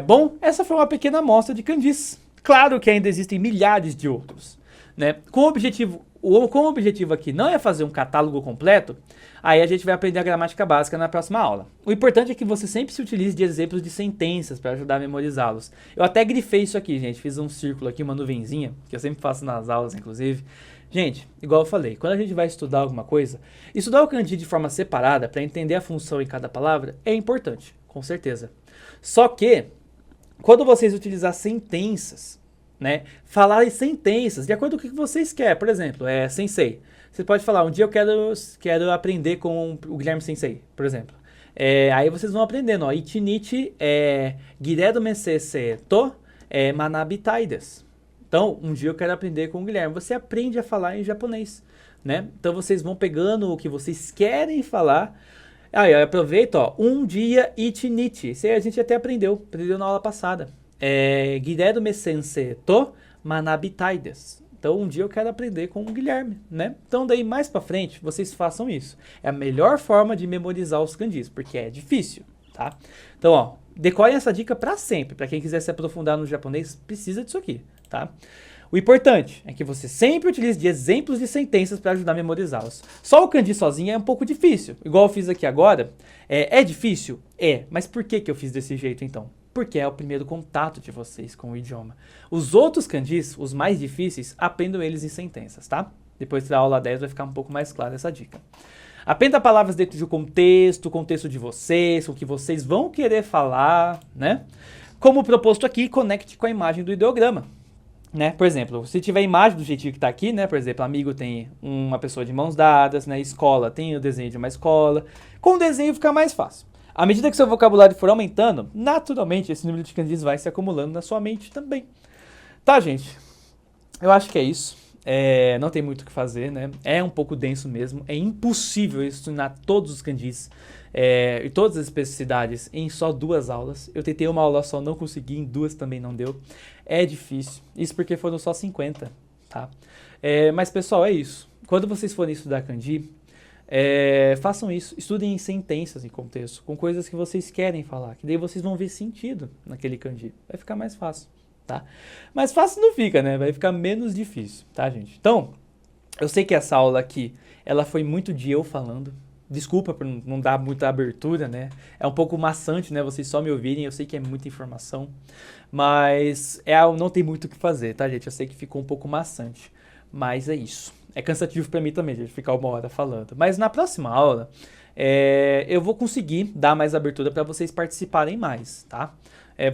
Bom, essa foi uma pequena amostra de kanjis. Claro que ainda existem milhares de outros, né? Com o objetivo aqui não é fazer um catálogo completo, aí a gente vai aprender a gramática básica na próxima aula. O importante é que você sempre se utilize de exemplos de sentenças para ajudar a memorizá-los. Eu até grifei isso aqui, gente. Fiz um círculo aqui, uma nuvenzinha, que eu sempre faço nas aulas, inclusive. Gente, igual eu falei, quando a gente vai estudar alguma coisa, estudar o kanji de forma separada para entender a função em cada palavra é importante, com certeza. Só que, quando vocês utilizar sentenças, né, falar em sentenças de acordo com o que vocês querem, por exemplo, sensei. Você pode falar, um dia eu quero aprender com o Guilherme Sensei, por exemplo. Aí vocês vão aprendendo, ó, ichinichi girerume sensei to manabitai desu. Então, um dia eu quero aprender com o Guilherme. Você aprende a falar em japonês, né? Então, vocês vão pegando o que vocês querem falar. Aí, aproveita, ó. Um dia ichinichi. Isso aí a gente até aprendeu na aula passada. Girerume sensei to manabitai desu. Então, um dia eu quero aprender com o Guilherme, né? Então, daí, mais pra frente, vocês façam isso. É a melhor forma de memorizar os kanjis, porque é difícil, tá? Então, ó, decorem essa dica pra sempre. Pra quem quiser se aprofundar no japonês, precisa disso aqui, tá? O importante é que você sempre utilize de exemplos de sentenças para ajudar a memorizá-los. Só o kanji sozinho é um pouco difícil, igual eu fiz aqui agora. É difícil? Mas por que eu fiz desse jeito então? Porque é o primeiro contato de vocês com o idioma. Os outros kanjis, os mais difíceis, aprendam eles em sentenças, tá? Depois da aula 10 vai ficar um pouco mais clara essa dica. Aprenda palavras dentro do contexto, o contexto de vocês, o que vocês vão querer falar, né? Como proposto aqui, conecte com a imagem do ideograma. né? Por exemplo, se tiver imagem do jeitinho que tá aqui, né? Por exemplo, amigo tem uma pessoa de mãos dadas, né? Escola tem o desenho de uma escola. Com o desenho fica mais fácil. À medida que seu vocabulário for aumentando, naturalmente esse número de kanjis vai se acumulando na sua mente também. Tá, gente? Eu acho que é isso. Não tem muito o que fazer, né? É um pouco denso mesmo. É impossível ensinar todos os kanjis e todas as especificidades em só 2 aulas. Eu tentei uma aula só, não consegui. Em 2 também não deu. É difícil. Isso porque foram só 50, tá? Mas, pessoal, é isso. Quando vocês forem estudar kanji, façam isso. Estudem em sentenças em contexto, com coisas que vocês querem falar. Que daí vocês vão ver sentido naquele kanji. Vai ficar mais fácil. Tá? Mas fácil não fica, né? Vai ficar menos difícil, tá, gente? Então, eu sei que essa aula aqui, ela foi muito de eu falando. Desculpa por não dar muita abertura, né? É um pouco maçante, né? Vocês só me ouvirem, eu sei que é muita informação. Mas não tem muito o que fazer, tá, gente? Eu sei que ficou um pouco maçante. Mas é isso. É cansativo pra mim também, gente, ficar 1 hora falando. Mas na próxima aula, eu vou conseguir dar mais abertura pra vocês participarem mais, tá?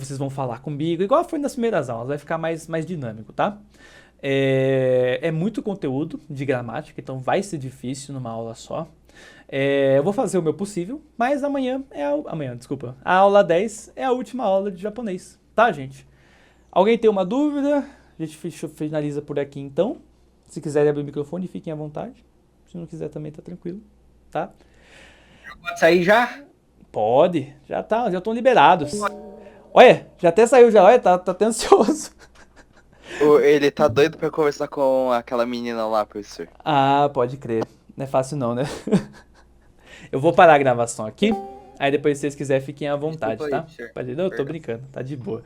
Vocês vão falar comigo, igual foi nas primeiras aulas, vai ficar mais dinâmico, tá? É muito conteúdo de gramática, então vai ser difícil numa aula só. Eu vou fazer o meu possível, mas amanhã, desculpa, a aula 10 é a última aula de japonês, tá, gente? Alguém tem uma dúvida? A gente finaliza por aqui, então. Se quiserem abrir o microfone, fiquem à vontade. Se não quiser também tá tranquilo, tá? Pode sair já? Pode, já estão liberados. Olha, já até saiu já, olha, tá até ansioso. Ele tá doido pra conversar com aquela menina lá, professor. Ah, pode crer. Não é fácil não, né? Eu vou parar a gravação aqui, aí depois se vocês quiserem fiquem à vontade, Desculpa tá? aí, professor. Pode, não, eu tô brincando, tá de boa.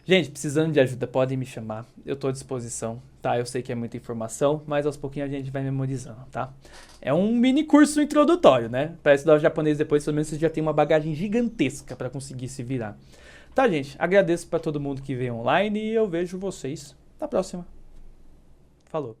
Gente, precisando de ajuda, podem me chamar. Eu tô à disposição, tá? Eu sei que é muita informação, mas aos pouquinhos a gente vai memorizando, tá? É um mini curso introdutório, né? Para estudar o japonês depois, pelo menos você já tem uma bagagem gigantesca para conseguir se virar. Tá, gente? Agradeço para todo mundo que veio online e eu vejo vocês na próxima. Falou.